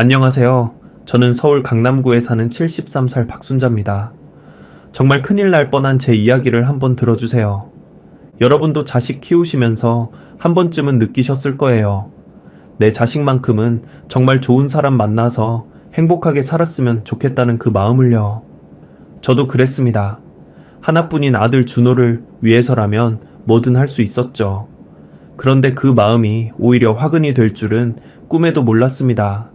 안녕하세요. 저는 서울 강남구에 사는 73살 박순자입니다. 정말 큰일 날 뻔한 제 이야기를 한번 들어주세요. 여러분도 자식 키우시면서 한 번쯤은 느끼셨을 거예요. 내 자식만큼은 정말 좋은 사람 만나서 행복하게 살았으면 좋겠다는 그 마음을요. 저도 그랬습니다. 하나뿐인 아들 준호를 위해서라면 뭐든 할 수 있었죠. 그런데 그 마음이 오히려 화근이 될 줄은 꿈에도 몰랐습니다.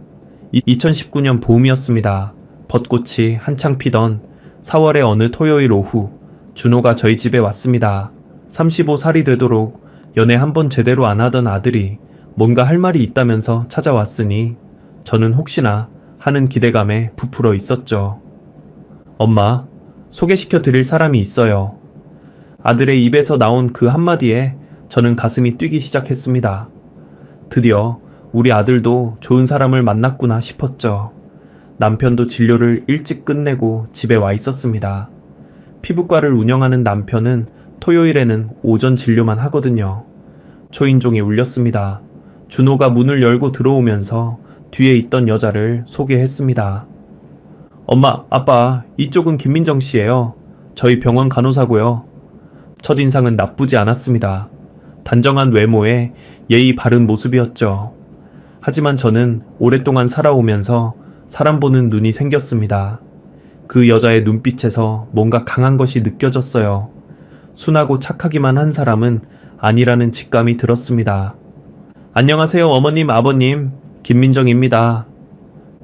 2019년 봄이었습니다. 벚꽃이 한창 피던 4월의 어느 토요일 오후, 준호가 저희 집에 왔습니다. 35살이 되도록 연애 한 번 제대로 안 하던 아들이 뭔가 할 말이 있다면서 찾아왔으니 저는 혹시나 하는 기대감에 부풀어 있었죠. 엄마, 소개시켜 드릴 사람이 있어요. 아들의 입에서 나온 그 한마디에 저는 가슴이 뛰기 시작했습니다. 드디어 우리 아들도 좋은 사람을 만났구나 싶었죠. 남편도 진료를 일찍 끝내고 집에 와 있었습니다. 피부과를 운영하는 남편은 토요일에는 오전 진료만 하거든요. 초인종이 울렸습니다. 준호가 문을 열고 들어오면서 뒤에 있던 여자를 소개했습니다. 엄마, 아빠, 이쪽은 김민정 씨예요. 저희 병원 간호사고요. 첫인상은 나쁘지 않았습니다. 단정한 외모에 예의 바른 모습이었죠. 하지만 저는 오랫동안 살아오면서 사람 보는 눈이 생겼습니다. 그 여자의 눈빛에서 뭔가 강한 것이 느껴졌어요. 순하고 착하기만 한 사람은 아니라는 직감이 들었습니다. 안녕하세요, 어머님, 아버님. 김민정입니다.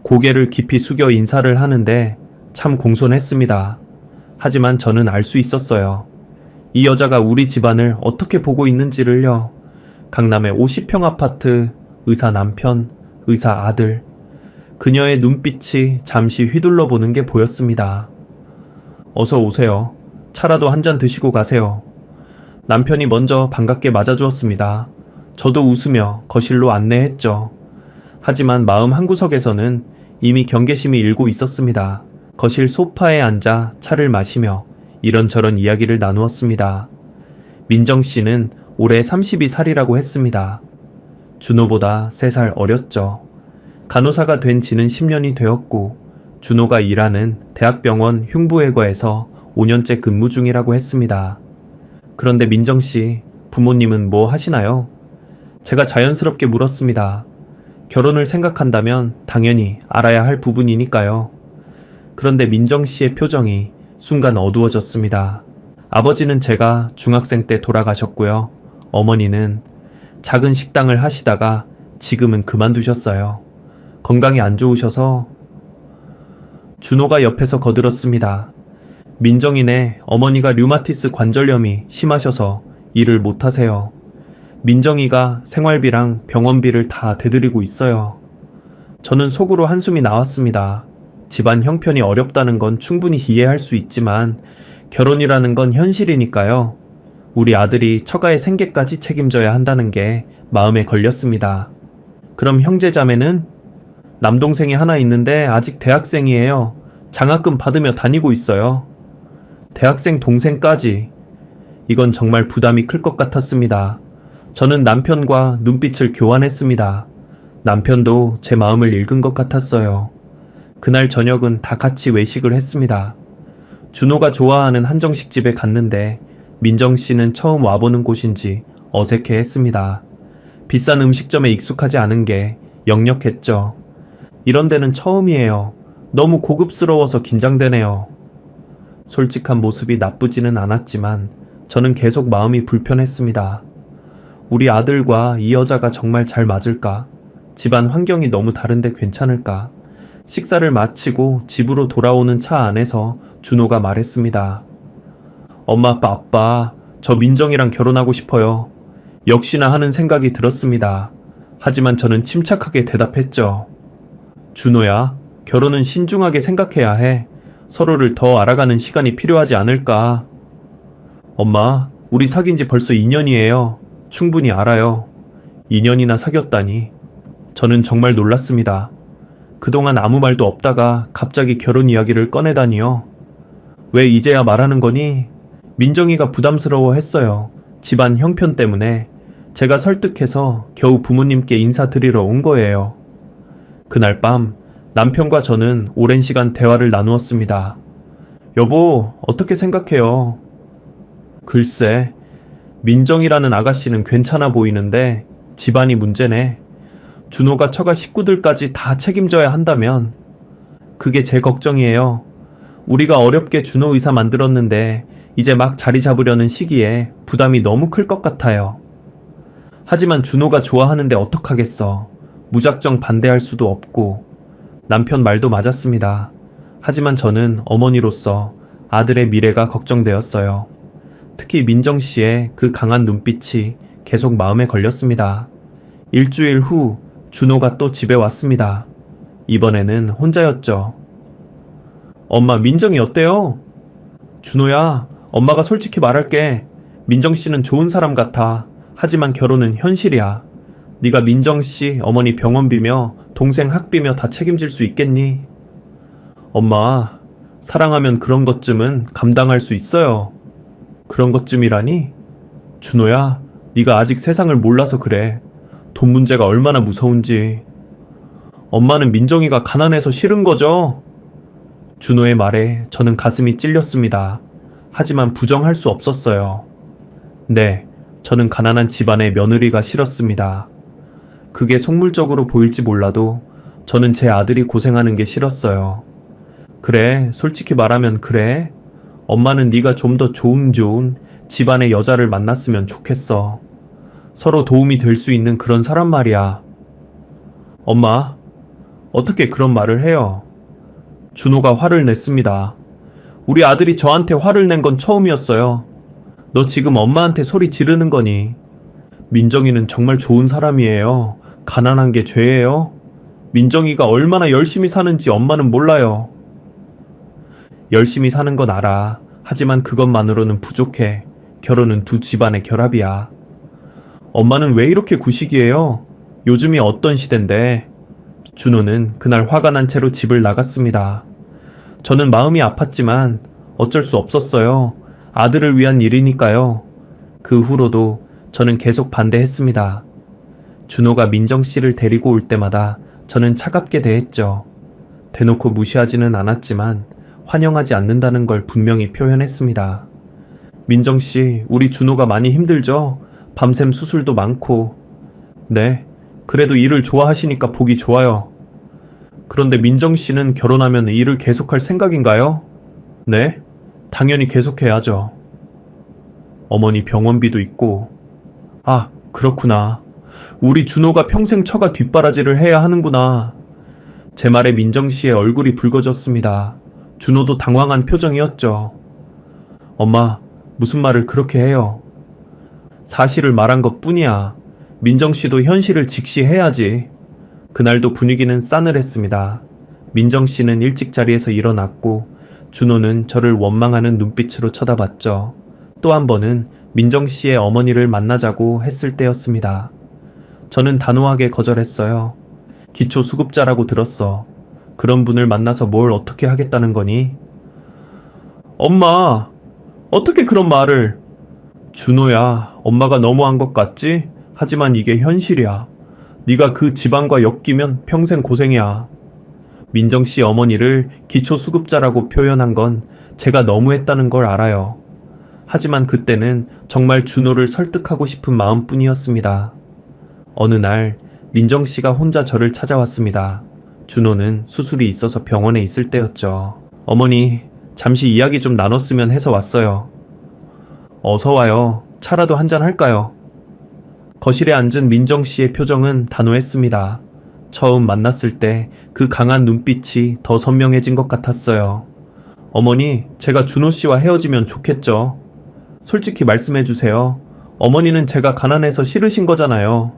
고개를 깊이 숙여 인사를 하는데 참 공손했습니다. 하지만 저는 알 수 있었어요. 이 여자가 우리 집안을 어떻게 보고 있는지를요. 강남의 50평 아파트, 의사 남편, 의사 아들. 그녀의 눈빛이 잠시 휘둘러 보는 게 보였습니다. 어서 오세요. 차라도 한 잔 드시고 가세요. 남편이 먼저 반갑게 맞아주었습니다. 저도 웃으며 거실로 안내했죠. 하지만 마음 한구석에서는 이미 경계심이 일고 있었습니다. 거실 소파에 앉아 차를 마시며 이런저런 이야기를 나누었습니다. 민정 씨는 올해 32살이라고 했습니다. 준호보다 3살 어렸죠. 간호사가 된 지는 10년이 되었고 준호가 일하는 대학병원 흉부외과에서 5년째 근무 중이라고 했습니다. 그런데 민정 씨, 부모님은 뭐 하시나요? 제가 자연스럽게 물었습니다. 결혼을 생각한다면 당연히 알아야 할 부분이니까요. 그런데 민정 씨의 표정이 순간 어두워졌습니다. 아버지는 제가 중학생 때 돌아가셨고요. 어머니는 작은 식당을 하시다가 지금은 그만두셨어요. 건강이 안 좋으셔서. 준호가 옆에서 거들었습니다. 민정이네, 어머니가 류마티스 관절염이 심하셔서 일을 못하세요. 민정이가 생활비랑 병원비를 다 대드리고 있어요. 저는 속으로 한숨이 나왔습니다. 집안 형편이 어렵다는 건 충분히 이해할 수 있지만 결혼이라는 건 현실이니까요. 우리 아들이 처가의 생계까지 책임져야 한다는 게 마음에 걸렸습니다. 그럼 형제자매는? 남동생이 하나 있는데 아직 대학생이에요. 장학금 받으며 다니고 있어요. 대학생 동생까지. 이건 정말 부담이 클 것 같았습니다. 저는 남편과 눈빛을 교환했습니다. 남편도 제 마음을 읽은 것 같았어요. 그날 저녁은 다 같이 외식을 했습니다. 준호가 좋아하는 한정식 집에 갔는데 민정 씨는 처음 와보는 곳인지 어색해 했습니다. 비싼 음식점에 익숙하지 않은 게 역력했죠. 이런 데는 처음이에요. 너무 고급스러워서 긴장되네요. 솔직한 모습이 나쁘지는 않았지만 저는 계속 마음이 불편했습니다. 우리 아들과 이 여자가 정말 잘 맞을까? 집안 환경이 너무 다른데 괜찮을까? 식사를 마치고 집으로 돌아오는 차 안에서 준호가 말했습니다. 엄마, 아빠, 저 민정이랑 결혼하고 싶어요. 역시나 하는 생각이 들었습니다. 하지만 저는 침착하게 대답했죠. 준호야, 결혼은 신중하게 생각해야 해. 서로를 더 알아가는 시간이 필요하지 않을까? 엄마, 우리 사귄 지 벌써 2년이에요. 충분히 알아요. 2년이나 사귀었다니. 저는 정말 놀랐습니다. 그동안 아무 말도 없다가 갑자기 결혼 이야기를 꺼내다니요. 왜 이제야 말하는 거니? 민정이가 부담스러워 했어요. 집안 형편 때문에. 제가 설득해서 겨우 부모님께 인사드리러 온 거예요. 그날 밤 남편과 저는 오랜 시간 대화를 나누었습니다. 여보, 어떻게 생각해요? 글쎄, 민정이라는 아가씨는 괜찮아 보이는데 집안이 문제네. 준호가 처가 식구들까지 다 책임져야 한다면 그게 제 걱정이에요. 우리가 어렵게 준호 의사 만들었는데 이제 막 자리 잡으려는 시기에 부담이 너무 클 것 같아요. 하지만 준호가 좋아하는데 어떡하겠어. 무작정 반대할 수도 없고. 남편 말도 맞았습니다. 하지만 저는 어머니로서 아들의 미래가 걱정되었어요. 특히 민정 씨의 그 강한 눈빛이 계속 마음에 걸렸습니다. 일주일 후 준호가 또 집에 왔습니다. 이번에는 혼자였죠. 엄마, 민정이 어때요? 준호야, 엄마가 솔직히 말할게. 민정 씨는 좋은 사람 같아. 하지만 결혼은 현실이야. 네가 민정 씨 어머니 병원비며 동생 학비며 다 책임질 수 있겠니? 엄마, 사랑하면 그런 것쯤은 감당할 수 있어요. 그런 것쯤이라니? 준호야, 네가 아직 세상을 몰라서 그래. 돈 문제가 얼마나 무서운지. 엄마는 민정이가 가난해서 싫은 거죠? 준호의 말에 저는 가슴이 찔렸습니다. 하지만 부정할 수 없었어요. 네, 저는 가난한 집안의 며느리가 싫었습니다. 그게 속물적으로 보일지 몰라도 저는 제 아들이 고생하는 게 싫었어요. 그래, 솔직히 말하면 그래. 엄마는 네가 좀 더 좋은 집안의 여자를 만났으면 좋겠어. 서로 도움이 될 수 있는 그런 사람 말이야. 엄마, 어떻게 그런 말을 해요? 준호가 화를 냈습니다. 우리 아들이 저한테 화를 낸 건 처음이었어요. 너 지금 엄마한테 소리 지르는 거니? 민정이는 정말 좋은 사람이에요. 가난한 게 죄예요? 민정이가 얼마나 열심히 사는지 엄마는 몰라요. 열심히 사는 건 알아. 하지만 그것만으로는 부족해. 결혼은 두 집안의 결합이야. 엄마는 왜 이렇게 구식이에요? 요즘이 어떤 시대인데? 준호는 그날 화가 난 채로 집을 나갔습니다. 저는 마음이 아팠지만 어쩔 수 없었어요. 아들을 위한 일이니까요. 그 후로도 저는 계속 반대했습니다. 준호가 민정 씨를 데리고 올 때마다 저는 차갑게 대했죠. 대놓고 무시하지는 않았지만 환영하지 않는다는 걸 분명히 표현했습니다. 민정 씨, 우리 준호가 많이 힘들죠? 밤샘 수술도 많고. 네, 그래도 일을 좋아하시니까 보기 좋아요. 그런데 민정 씨는 결혼하면 일을 계속할 생각인가요? 네, 당연히 계속해야죠. 어머니 병원비도 있고. 아, 그렇구나. 우리 준호가 평생 처가 뒷바라지를 해야 하는구나. 제 말에 민정 씨의 얼굴이 붉어졌습니다. 준호도 당황한 표정이었죠. 엄마, 무슨 말을 그렇게 해요? 사실을 말한 것 뿐이야. 민정 씨도 현실을 직시해야지. 그날도 분위기는 싸늘했습니다. 민정 씨는 일찍 자리에서 일어났고 준호는 저를 원망하는 눈빛으로 쳐다봤죠. 또 한 번은 민정 씨의 어머니를 만나자고 했을 때였습니다. 저는 단호하게 거절했어요. 기초수급자라고 들었어. 그런 분을 만나서 뭘 어떻게 하겠다는 거니? 엄마, 어떻게 그런 말을? 준호야, 엄마가 너무한 것 같지? 하지만 이게 현실이야. 네가 그 집안과 엮이면 평생 고생이야. 민정 씨 어머니를 기초수급자라고 표현한 건 제가 너무했다는 걸 알아요. 하지만 그때는 정말 준호를 설득하고 싶은 마음뿐이었습니다. 어느 날 민정 씨가 혼자 저를 찾아왔습니다. 준호는 수술이 있어서 병원에 있을 때였죠. 어머니, 잠시 이야기 좀 나눴으면 해서 왔어요. 어서 와요. 차라도 한잔 할까요? 거실에 앉은 민정 씨의 표정은 단호했습니다. 처음 만났을 때 그 강한 눈빛이 더 선명해진 것 같았어요. 어머니, 제가 준호 씨와 헤어지면 좋겠죠? 솔직히 말씀해 주세요. 어머니는 제가 가난해서 싫으신 거잖아요.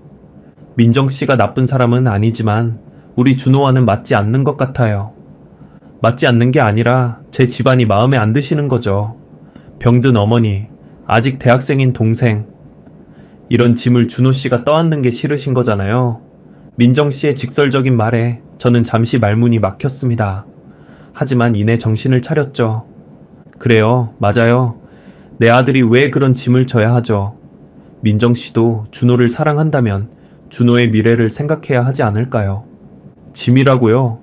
민정 씨가 나쁜 사람은 아니지만 우리 준호와는 맞지 않는 것 같아요. 맞지 않는 게 아니라 제 집안이 마음에 안 드시는 거죠. 병든 어머니, 아직 대학생인 동생. 이런 짐을 준호 씨가 떠안는 게 싫으신 거잖아요. 민정 씨의 직설적인 말에 저는 잠시 말문이 막혔습니다. 하지만 이내 정신을 차렸죠. 그래요, 맞아요. 내 아들이 왜 그런 짐을 져야 하죠. 민정 씨도 준호를 사랑한다면 준호의 미래를 생각해야 하지 않을까요? 짐이라고요?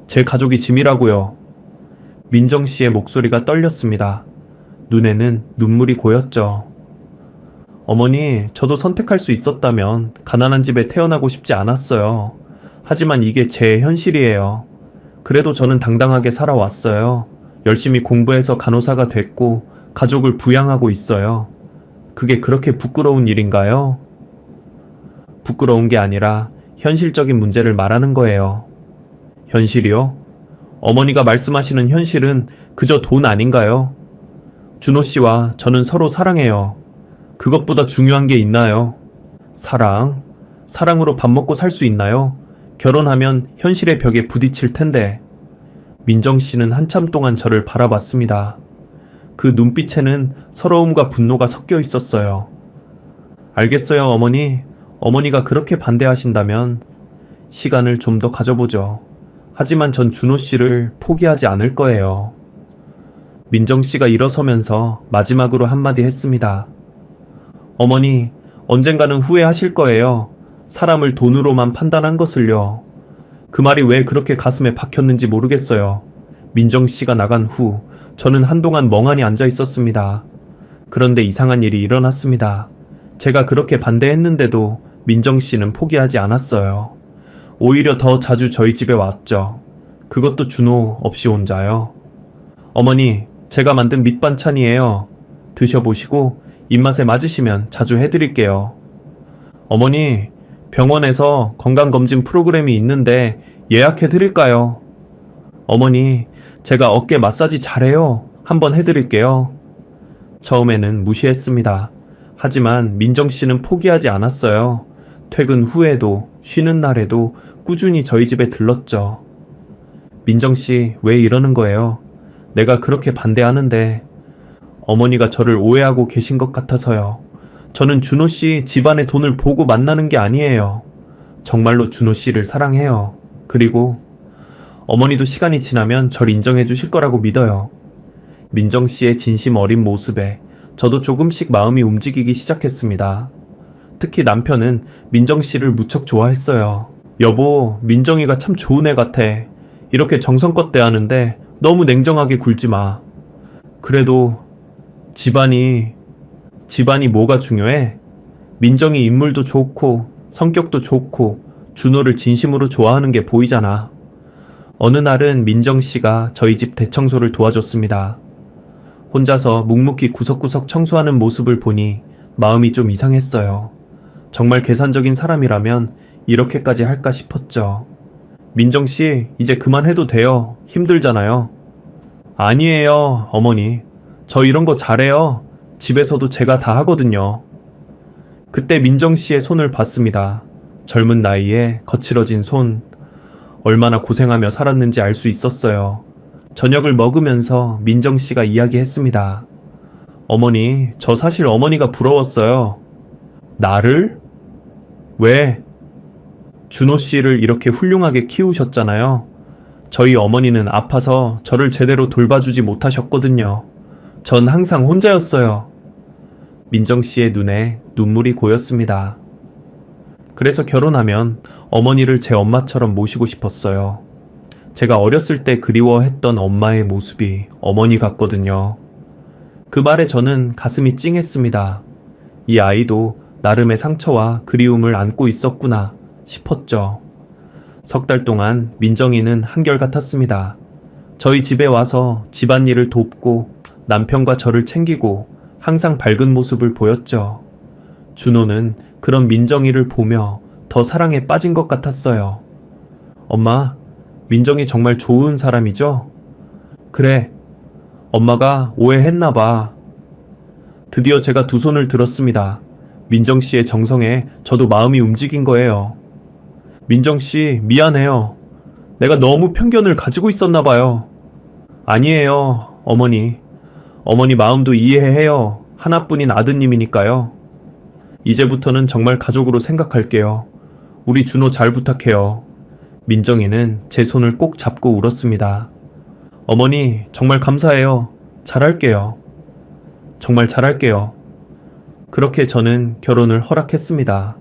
제 가족이 짐이라고요? 민정 씨의 목소리가 떨렸습니다. 눈에는 눈물이 고였죠. 어머니, 저도 선택할 수 있었다면 가난한 집에 태어나고 싶지 않았어요. 하지만 이게 제 현실이에요. 그래도 저는 당당하게 살아왔어요. 열심히 공부해서 간호사가 됐고 가족을 부양하고 있어요. 그게 그렇게 부끄러운 일인가요? 부끄러운 게 아니라 현실적인 문제를 말하는 거예요. 현실이요? 어머니가 말씀하시는 현실은 그저 돈 아닌가요? 준호 씨와 저는 서로 사랑해요. 그것보다 중요한 게 있나요? 사랑? 사랑으로 밥 먹고 살 수 있나요? 결혼하면 현실의 벽에 부딪힐 텐데. 민정 씨는 한참 동안 저를 바라봤습니다. 그 눈빛에는 서러움과 분노가 섞여 있었어요. 알겠어요, 어머니. 어머니가 그렇게 반대하신다면 시간을 좀 더 가져보죠. 하지만 전 준호 씨를 포기하지 않을 거예요. 민정 씨가 일어서면서 마지막으로 한마디 했습니다. 어머니, 언젠가는 후회하실 거예요. 사람을 돈으로만 판단한 것을요. 그 말이 왜 그렇게 가슴에 박혔는지 모르겠어요. 민정 씨가 나간 후 저는 한동안 멍하니 앉아 있었습니다. 그런데 이상한 일이 일어났습니다. 제가 그렇게 반대했는데도 민정 씨는 포기하지 않았어요. 오히려 더 자주 저희 집에 왔죠. 그것도 준호 없이 혼자요. 어머니, 제가 만든 밑반찬이에요. 드셔보시고 입맛에 맞으시면 자주 해드릴게요. 어머니, 병원에서 건강검진 프로그램이 있는데 예약해드릴까요? 어머니, 제가 어깨 마사지 잘해요. 한번 해드릴게요. 처음에는 무시했습니다. 하지만 민정 씨는 포기하지 않았어요. 퇴근 후에도 쉬는 날에도 꾸준히 저희 집에 들렀죠. 민정 씨, 왜 이러는 거예요? 내가 그렇게 반대하는데. 어머니가 저를 오해하고 계신 것 같아서요. 저는 준호 씨 집안의 돈을 보고 만나는 게 아니에요. 정말로 준호 씨를 사랑해요. 그리고 어머니도 시간이 지나면 절 인정해 주실 거라고 믿어요. 민정 씨의 진심 어린 모습에 저도 조금씩 마음이 움직이기 시작했습니다. 특히 남편은 민정 씨를 무척 좋아했어요. 여보, 민정이가 참 좋은 애 같아. 이렇게 정성껏 대하는데 너무 냉정하게 굴지 마. 그래도 집안이 뭐가 중요해? 민정이 인물도 좋고 성격도 좋고 준호를 진심으로 좋아하는 게 보이잖아. 어느 날은 민정 씨가 저희 집 대청소를 도와줬습니다. 혼자서 묵묵히 구석구석 청소하는 모습을 보니 마음이 좀 이상했어요. 정말 계산적인 사람이라면 이렇게까지 할까 싶었죠. 민정 씨, 이제 그만해도 돼요. 힘들잖아요. 아니에요, 어머니. 저 이런 거 잘해요. 집에서도 제가 다 하거든요. 그때 민정 씨의 손을 봤습니다. 젊은 나이에 거칠어진 손. 얼마나 고생하며 살았는지 알 수 있었어요. 저녁을 먹으면서 민정 씨가 이야기했습니다. 어머니, 저 사실 어머니가 부러웠어요. 나를? 왜? 준호 씨를 이렇게 훌륭하게 키우셨잖아요. 저희 어머니는 아파서 저를 제대로 돌봐주지 못하셨거든요. 전 항상 혼자였어요. 민정 씨의 눈에 눈물이 고였습니다. 그래서 결혼하면 어머니를 제 엄마처럼 모시고 싶었어요. 제가 어렸을 때 그리워했던 엄마의 모습이 어머니 같거든요. 그 말에 저는 가슴이 찡했습니다. 이 아이도 나름의 상처와 그리움을 안고 있었구나 싶었죠. 석 달 동안 민정이는 한결같았습니다. 저희 집에 와서 집안일을 돕고 남편과 저를 챙기고 항상 밝은 모습을 보였죠. 준호는 그런 민정이를 보며 더 사랑에 빠진 것 같았어요. 엄마, 민정이 정말 좋은 사람이죠? 그래, 엄마가 오해했나 봐. 드디어 제가 두 손을 들었습니다. 민정 씨의 정성에 저도 마음이 움직인 거예요. 민정 씨, 미안해요. 내가 너무 편견을 가지고 있었나 봐요. 아니에요, 어머니. 어머니 마음도 이해해요. 하나뿐인 아드님이니까요. 이제부터는 정말 가족으로 생각할게요. 우리 준호 잘 부탁해요. 민정이는 제 손을 꼭 잡고 울었습니다. 어머니, 정말 감사해요. 잘할게요. 정말 잘할게요. 그렇게 저는 결혼을 허락했습니다.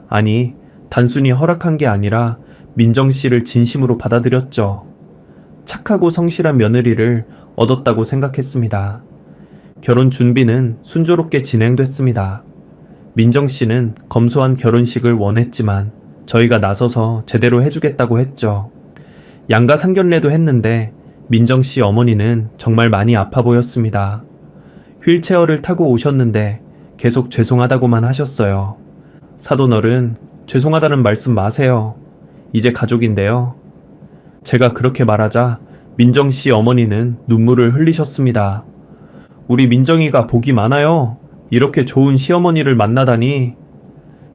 아니, 단순히 허락한 게 아니라 민정 씨를 진심으로 받아들였죠. 착하고 성실한 며느리를 얻었다고 생각했습니다. 결혼 준비는 순조롭게 진행됐습니다. 민정 씨는 검소한 결혼식을 원했지만 저희가 나서서 제대로 해주겠다고 했죠. 양가 상견례도 했는데 민정 씨 어머니는 정말 많이 아파 보였습니다. 휠체어를 타고 오셨는데 계속 죄송하다고만 하셨어요. 사돈어른, 죄송하다는 말씀 마세요. 이제 가족인데요. 제가 그렇게 말하자 민정 씨 어머니는 눈물을 흘리셨습니다. 우리 민정이가 복이 많아요. 이렇게 좋은 시어머니를 만나다니.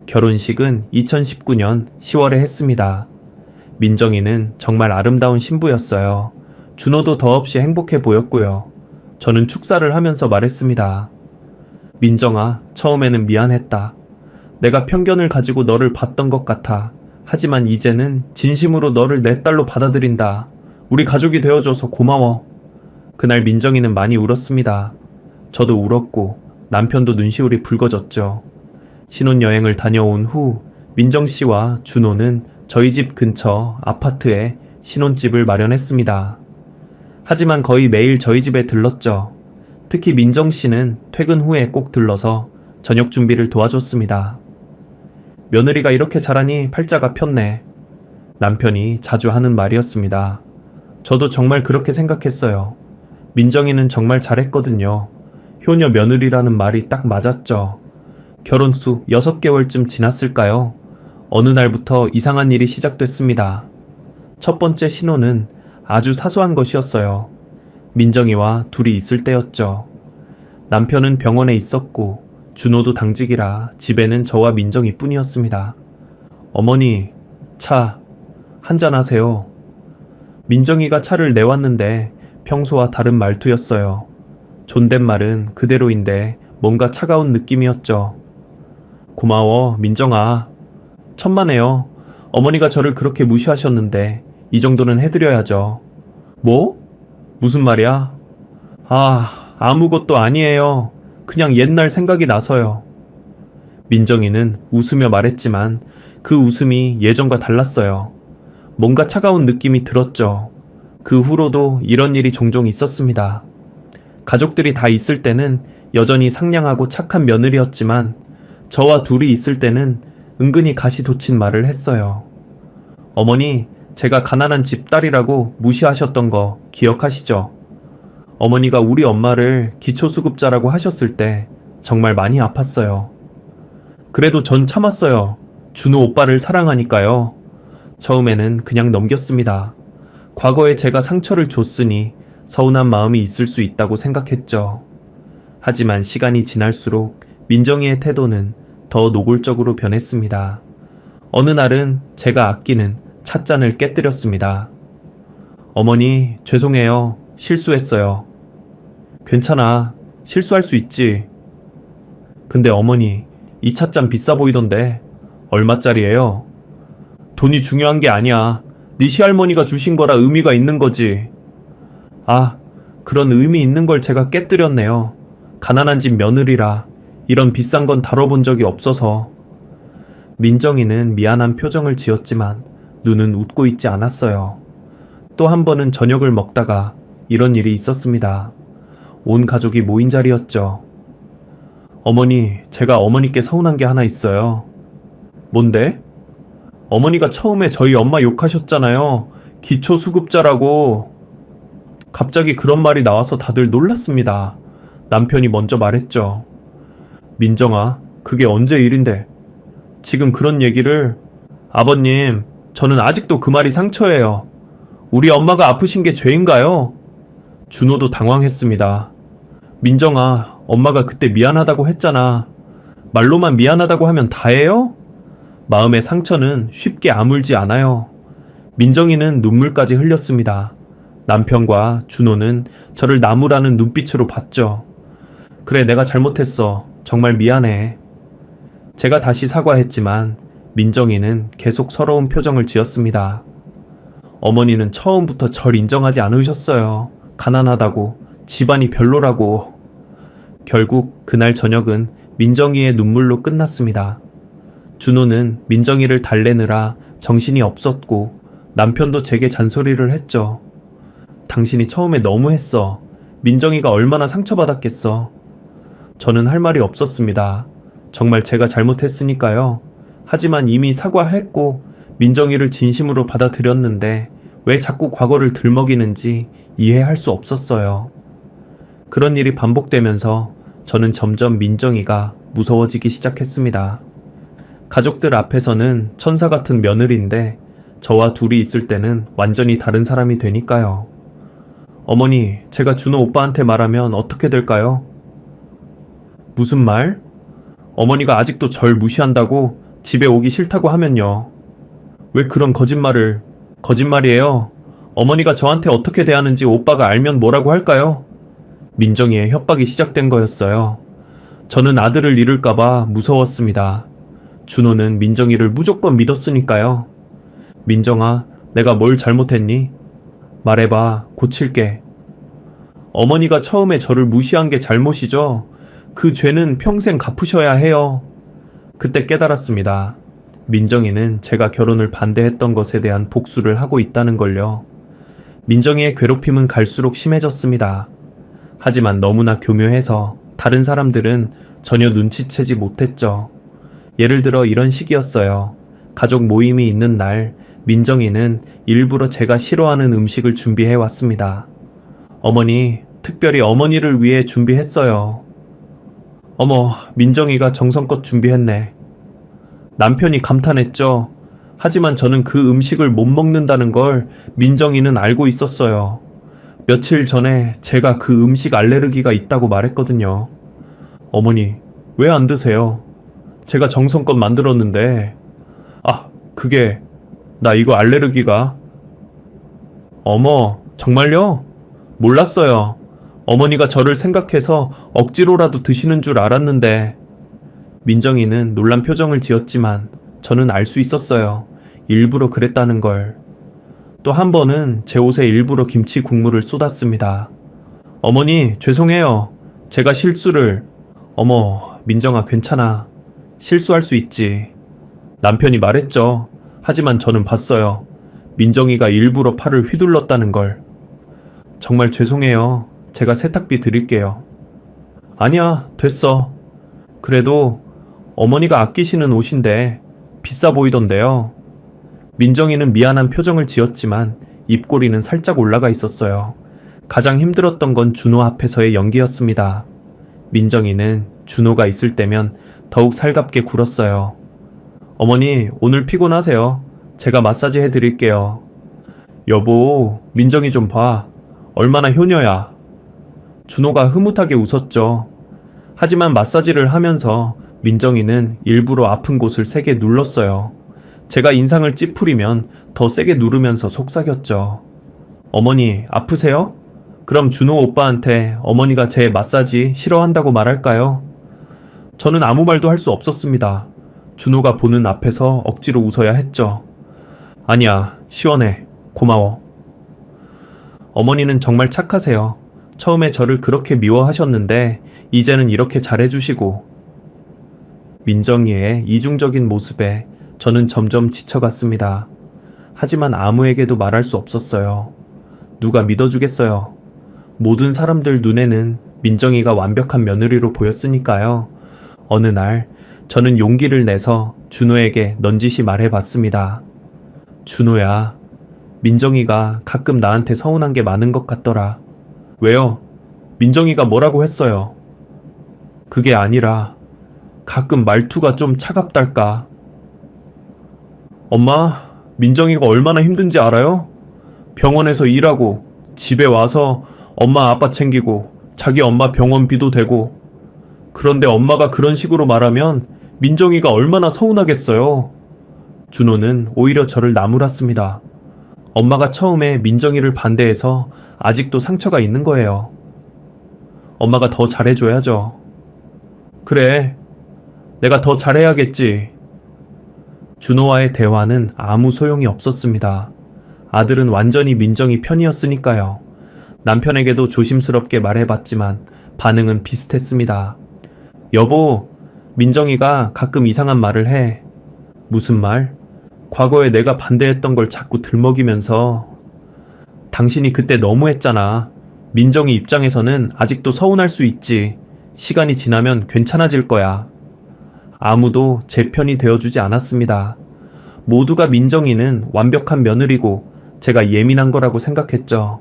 결혼식은 2019년 10월에 했습니다. 민정이는 정말 아름다운 신부였어요. 준호도 더없이 행복해 보였고요. 저는 축사를 하면서 말했습니다. 민정아, 처음에는 미안했다. 내가 편견을 가지고 너를 봤던 것 같아. 하지만 이제는 진심으로 너를 내 딸로 받아들인다. 우리 가족이 되어줘서 고마워. 그날 민정이는 많이 울었습니다. 저도 울었고 남편도 눈시울이 붉어졌죠. 신혼여행을 다녀온 후 민정 씨와 준호는 저희 집 근처 아파트에 신혼집을 마련했습니다. 하지만 거의 매일 저희 집에 들렀죠. 특히 민정 씨는 퇴근 후에 꼭 들러서 저녁 준비를 도와줬습니다. 며느리가 이렇게 잘하니 팔자가 폈네. 남편이 자주 하는 말이었습니다. 저도 정말 그렇게 생각했어요. 민정이는 정말 잘했거든요. 효녀 며느리라는 말이 딱 맞았죠. 결혼 후 6개월쯤 지났을까요? 어느 날부터 이상한 일이 시작됐습니다. 첫 번째 신호는 아주 사소한 것이었어요. 민정이와 둘이 있을 때였죠. 남편은 병원에 있었고 준호도 당직이라 집에는 저와 민정이 뿐이었습니다. 어머니, 차 한잔하세요. 민정이가 차를 내왔는데 평소와 다른 말투였어요. 존댓말은 그대로인데 뭔가 차가운 느낌이었죠. 고마워, 민정아. 천만에요. 어머니가 저를 그렇게 무시하셨는데 이 정도는 해드려야죠. 뭐? 무슨 말이야? 아무것도 아니에요. 그냥 옛날 생각이 나서요. 민정이는 웃으며 말했지만 그 웃음이 예전과 달랐어요. 뭔가 차가운 느낌이 들었죠. 그 후로도 이런 일이 종종 있었습니다. 가족들이 다 있을 때는 여전히 상냥하고 착한 며느리였지만 저와 둘이 있을 때는 은근히 가시 돋친 말을 했어요. 어머니, 제가 가난한 집딸이라고 무시하셨던 거 기억하시죠? 어머니가 우리 엄마를 기초수급자라고 하셨을 때 정말 많이 아팠어요. 그래도 전 참았어요. 준호 오빠를 사랑하니까요. 처음에는 그냥 넘겼습니다. 과거에 제가 상처를 줬으니 서운한 마음이 있을 수 있다고 생각했죠. 하지만 시간이 지날수록 민정이의 태도는 더 노골적으로 변했습니다. 어느 날은 제가 아끼는 찻잔을 깨뜨렸습니다. 어머니, 죄송해요. 실수했어요. 괜찮아. 실수할 수 있지. 근데 어머니, 이 찻잔 비싸 보이던데 얼마짜리예요? 돈이 중요한 게 아니야. 네 시할머니가 주신 거라 의미가 있는 거지. 그런 의미 있는 걸 제가 깨뜨렸네요. 가난한 집 며느리라 이런 비싼 건 다뤄본 적이 없어서. 민정이는 미안한 표정을 지었지만 눈은 웃고 있지 않았어요. 또 한 번은 저녁을 먹다가 이런 일이 있었습니다. 온 가족이 모인 자리였죠. 어머니, 제가 어머니께 서운한 게 하나 있어요. 뭔데? 어머니가 처음에 저희 엄마 욕하셨잖아요. 기초수급자라고. 갑자기 그런 말이 나와서 다들 놀랐습니다. 남편이 먼저 말했죠. 민정아, 그게 언제 일인데? 지금 그런 얘기를... 아버님, 저는 아직도 그 말이 상처예요. 우리 엄마가 아프신 게 죄인가요? 준호도 당황했습니다. 민정아, 엄마가 그때 미안하다고 했잖아. 말로만 미안하다고 하면 다예요? 마음의 상처는 쉽게 아물지 않아요. 민정이는 눈물까지 흘렸습니다. 남편과 준호는 저를 나무라는 눈빛으로 봤죠. 그래, 내가 잘못했어. 정말 미안해. 제가 다시 사과했지만 민정이는 계속 서러운 표정을 지었습니다. 어머니는 처음부터 절 인정하지 않으셨어요. 가난하다고, 집안이 별로라고. 결국 그날 저녁은 민정이의 눈물로 끝났습니다. 준호는 민정이를 달래느라 정신이 없었고 남편도 제게 잔소리를 했죠. 당신이 처음에 너무 했어. 민정이가 얼마나 상처받았겠어. 저는 할 말이 없었습니다. 정말 제가 잘못했으니까요. 하지만 이미 사과했고 민정이를 진심으로 받아들였는데 왜 자꾸 과거를 들먹이는지 이해할 수 없었어요. 그런 일이 반복되면서 저는 점점 민정이가 무서워지기 시작했습니다. 가족들 앞에서는 천사 같은 며느리인데 저와 둘이 있을 때는 완전히 다른 사람이 되니까요. 어머니, 제가 준호 오빠한테 말하면 어떻게 될까요? 무슨 말? 어머니가 아직도 절 무시한다고 집에 오기 싫다고 하면요. 왜 그런 거짓말을? 거짓말이에요. 어머니가 저한테 어떻게 대하는지 오빠가 알면 뭐라고 할까요? 민정이의 협박이 시작된 거였어요. 저는 아들을 잃을까봐 무서웠습니다. 준호는 민정이를 무조건 믿었으니까요. 민정아, 내가 뭘 잘못했니? 말해봐, 고칠게. 어머니가 처음에 저를 무시한 게 잘못이죠. 그 죄는 평생 갚으셔야 해요. 그때 깨달았습니다. 민정이는 제가 결혼을 반대했던 것에 대한 복수를 하고 있다는 걸요. 민정이의 괴롭힘은 갈수록 심해졌습니다. 하지만 너무나 교묘해서 다른 사람들은 전혀 눈치채지 못했죠. 예를 들어 이런 식이었어요. 가족 모임이 있는 날, 민정이는 일부러 제가 싫어하는 음식을 준비해 왔습니다. 어머니, 특별히 어머니를 위해 준비했어요. 어머, 민정이가 정성껏 준비했네. 남편이 감탄했죠. 하지만 저는 그 음식을 못 먹는다는 걸 민정이는 알고 있었어요. 며칠 전에 제가 그 음식 알레르기가 있다고 말했거든요. 어머니, 왜 안 드세요? 제가 정성껏 만들었는데. 아, 그게 나 이거 알레르기가. 어머, 정말요? 몰랐어요. 어머니가 저를 생각해서 억지로라도 드시는 줄 알았는데. 민정이는 놀란 표정을 지었지만 저는 알 수 있었어요. 일부러 그랬다는 걸. 또 한 번은 제 옷에 일부러 김치 국물을 쏟았습니다. 어머니, 죄송해요. 제가 실수를. 어머, 민정아, 괜찮아. 실수할 수 있지. 남편이 말했죠. 하지만 저는 봤어요. 민정이가 일부러 팔을 휘둘렀다는 걸. 정말 죄송해요. 제가 세탁비 드릴게요. 아니야, 됐어. 그래도 어머니가 아끼시는 옷인데 비싸 보이던데요. 민정이는 미안한 표정을 지었지만 입꼬리는 살짝 올라가 있었어요. 가장 힘들었던 건 준호 앞에서의 연기였습니다. 민정이는 준호가 있을 때면 더욱 살갑게 굴었어요. 어머니, 오늘 피곤하세요. 제가 마사지 해드릴게요. 여보, 민정이 좀 봐. 얼마나 효녀야. 준호가 흐뭇하게 웃었죠. 하지만 마사지를 하면서 민정이는 일부러 아픈 곳을 세게 눌렀어요. 제가 인상을 찌푸리면 더 세게 누르면서 속삭였죠. 어머니, 아프세요? 그럼 준호 오빠한테 어머니가 제 마사지 싫어한다고 말할까요? 저는 아무 말도 할 수 없었습니다. 준호가 보는 앞에서 억지로 웃어야 했죠. 아니야, 시원해. 고마워. 어머니는 정말 착하세요. 처음에 저를 그렇게 미워하셨는데 이제는 이렇게 잘해주시고. 민정이의 이중적인 모습에 저는 점점 지쳐갔습니다. 하지만 아무에게도 말할 수 없었어요. 누가 믿어주겠어요. 모든 사람들 눈에는 민정이가 완벽한 며느리로 보였으니까요. 어느 날 저는 용기를 내서 준호에게 넌지시 말해봤습니다. 준호야, 민정이가 가끔 나한테 서운한 게 많은 것 같더라. 왜요? 민정이가 뭐라고 했어요? 그게 아니라 가끔 말투가 좀 차갑달까. 엄마, 민정이가 얼마나 힘든지 알아요? 병원에서 일하고 집에 와서 엄마 아빠 챙기고 자기 엄마 병원비도 대고. 그런데 엄마가 그런 식으로 말하면 민정이가 얼마나 서운하겠어요. 준호는 오히려 저를 나무랐습니다. 엄마가 처음에 민정이를 반대해서 아직도 상처가 있는 거예요. 엄마가 더 잘해줘야죠. 그래, 내가 더 잘해야겠지. 준호와의 대화는 아무 소용이 없었습니다. 아들은 완전히 민정이 편이었으니까요. 남편에게도 조심스럽게 말해봤지만 반응은 비슷했습니다. 여보, 민정이가 가끔 이상한 말을 해. 무슨 말? 과거에 내가 반대했던 걸 자꾸 들먹이면서 당신이 그때 너무했잖아. 민정이 입장에서는 아직도 서운할 수 있지. 시간이 지나면 괜찮아질 거야. 아무도 제 편이 되어주지 않았습니다. 모두가 민정이는 완벽한 며느리고 제가 예민한 거라고 생각했죠.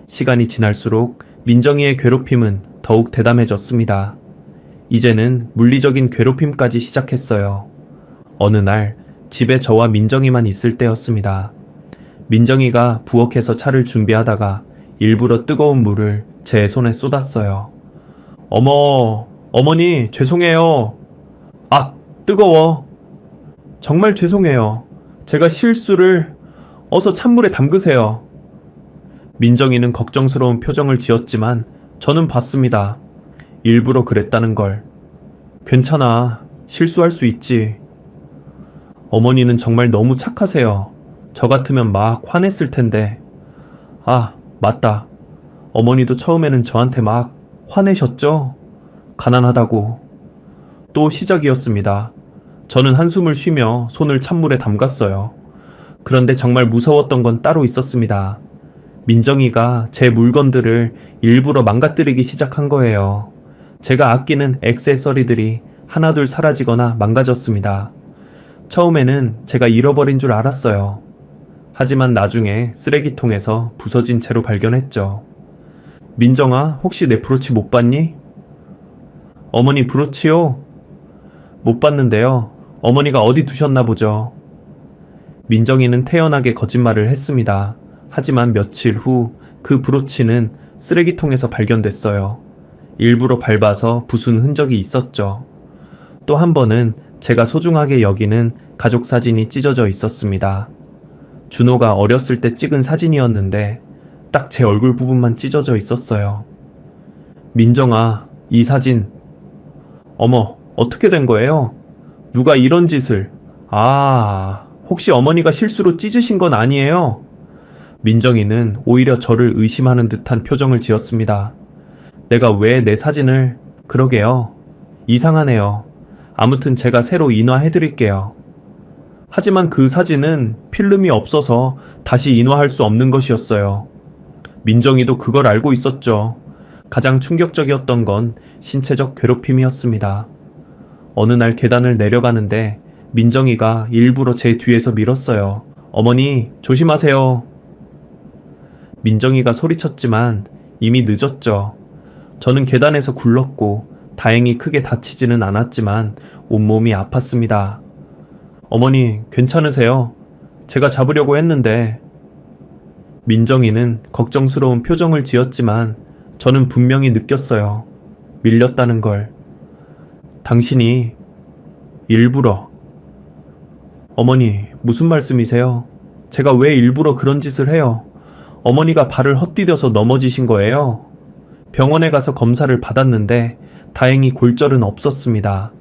시간이 지날수록 민정이의 괴롭힘은 더욱 대담해졌습니다. 이제는 물리적인 괴롭힘까지 시작했어요. 어느 날 집에 저와 민정이만 있을 때였습니다. 민정이가 부엌에서 차를 준비하다가 일부러 뜨거운 물을 제 손에 쏟았어요. 어머니, 죄송해요. 아, 뜨거워. 정말 죄송해요. 제가 실수를... 어서 찬물에 담그세요. 민정이는 걱정스러운 표정을 지었지만 저는 봤습니다. 일부러 그랬다는 걸. 괜찮아. 실수할 수 있지. 어머니는 정말 너무 착하세요. 저 같으면 막 화냈을 텐데. 아, 맞다. 어머니도 처음에는 저한테 막 화내셨죠? 가난하다고. 또 시작이었습니다. 저는 한숨을 쉬며 손을 찬물에 담갔어요. 그런데 정말 무서웠던 건 따로 있었습니다. 민정이가 제 물건들을 일부러 망가뜨리기 시작한 거예요. 제가 아끼는 액세서리들이 하나둘 사라지거나 망가졌습니다. 처음에는 제가 잃어버린 줄 알았어요. 하지만 나중에 쓰레기통에서 부서진 채로 발견했죠. 민정아, 혹시 내 브로치 못 봤니? 어머니 브로치요? 못 봤는데요. 어머니가 어디 두셨나 보죠. 민정이는 태연하게 거짓말을 했습니다. 하지만 며칠 후 그 브로치는 쓰레기통에서 발견됐어요. 일부러 밟아서 부순 흔적이 있었죠. 또 한 번은 제가 소중하게 여기는 가족 사진이 찢어져 있었습니다. 준호가 어렸을 때 찍은 사진이었는데 딱 제 얼굴 부분만 찢어져 있었어요. 민정아, 이 사진. 어머, 어떻게 된 거예요? 누가 이런 짓을... 혹시 어머니가 실수로 찢으신 건 아니에요? 민정이는 오히려 저를 의심하는 듯한 표정을 지었습니다. 내가 왜 내 사진을... 그러게요. 이상하네요. 아무튼 제가 새로 인화해드릴게요. 하지만 그 사진은 필름이 없어서 다시 인화할 수 없는 것이었어요. 민정이도 그걸 알고 있었죠. 가장 충격적이었던 건 신체적 괴롭힘이었습니다. 어느 날 계단을 내려가는데 민정이가 일부러 제 뒤에서 밀었어요. 어머니, 조심하세요. 민정이가 소리쳤지만 이미 늦었죠. 저는 계단에서 굴렀고 다행히 크게 다치지는 않았지만 온몸이 아팠습니다. 어머니, 괜찮으세요? 제가 잡으려고 했는데. 민정이는 걱정스러운 표정을 지었지만 저는 분명히 느꼈어요. 밀렸다는 걸. 당신이 일부러... 어머니, 무슨 말씀이세요? 제가 왜 일부러 그런 짓을 해요? 어머니가 발을 헛디뎌서 넘어지신 거예요? 병원에 가서 검사를 받았는데 다행히 골절은 없었습니다.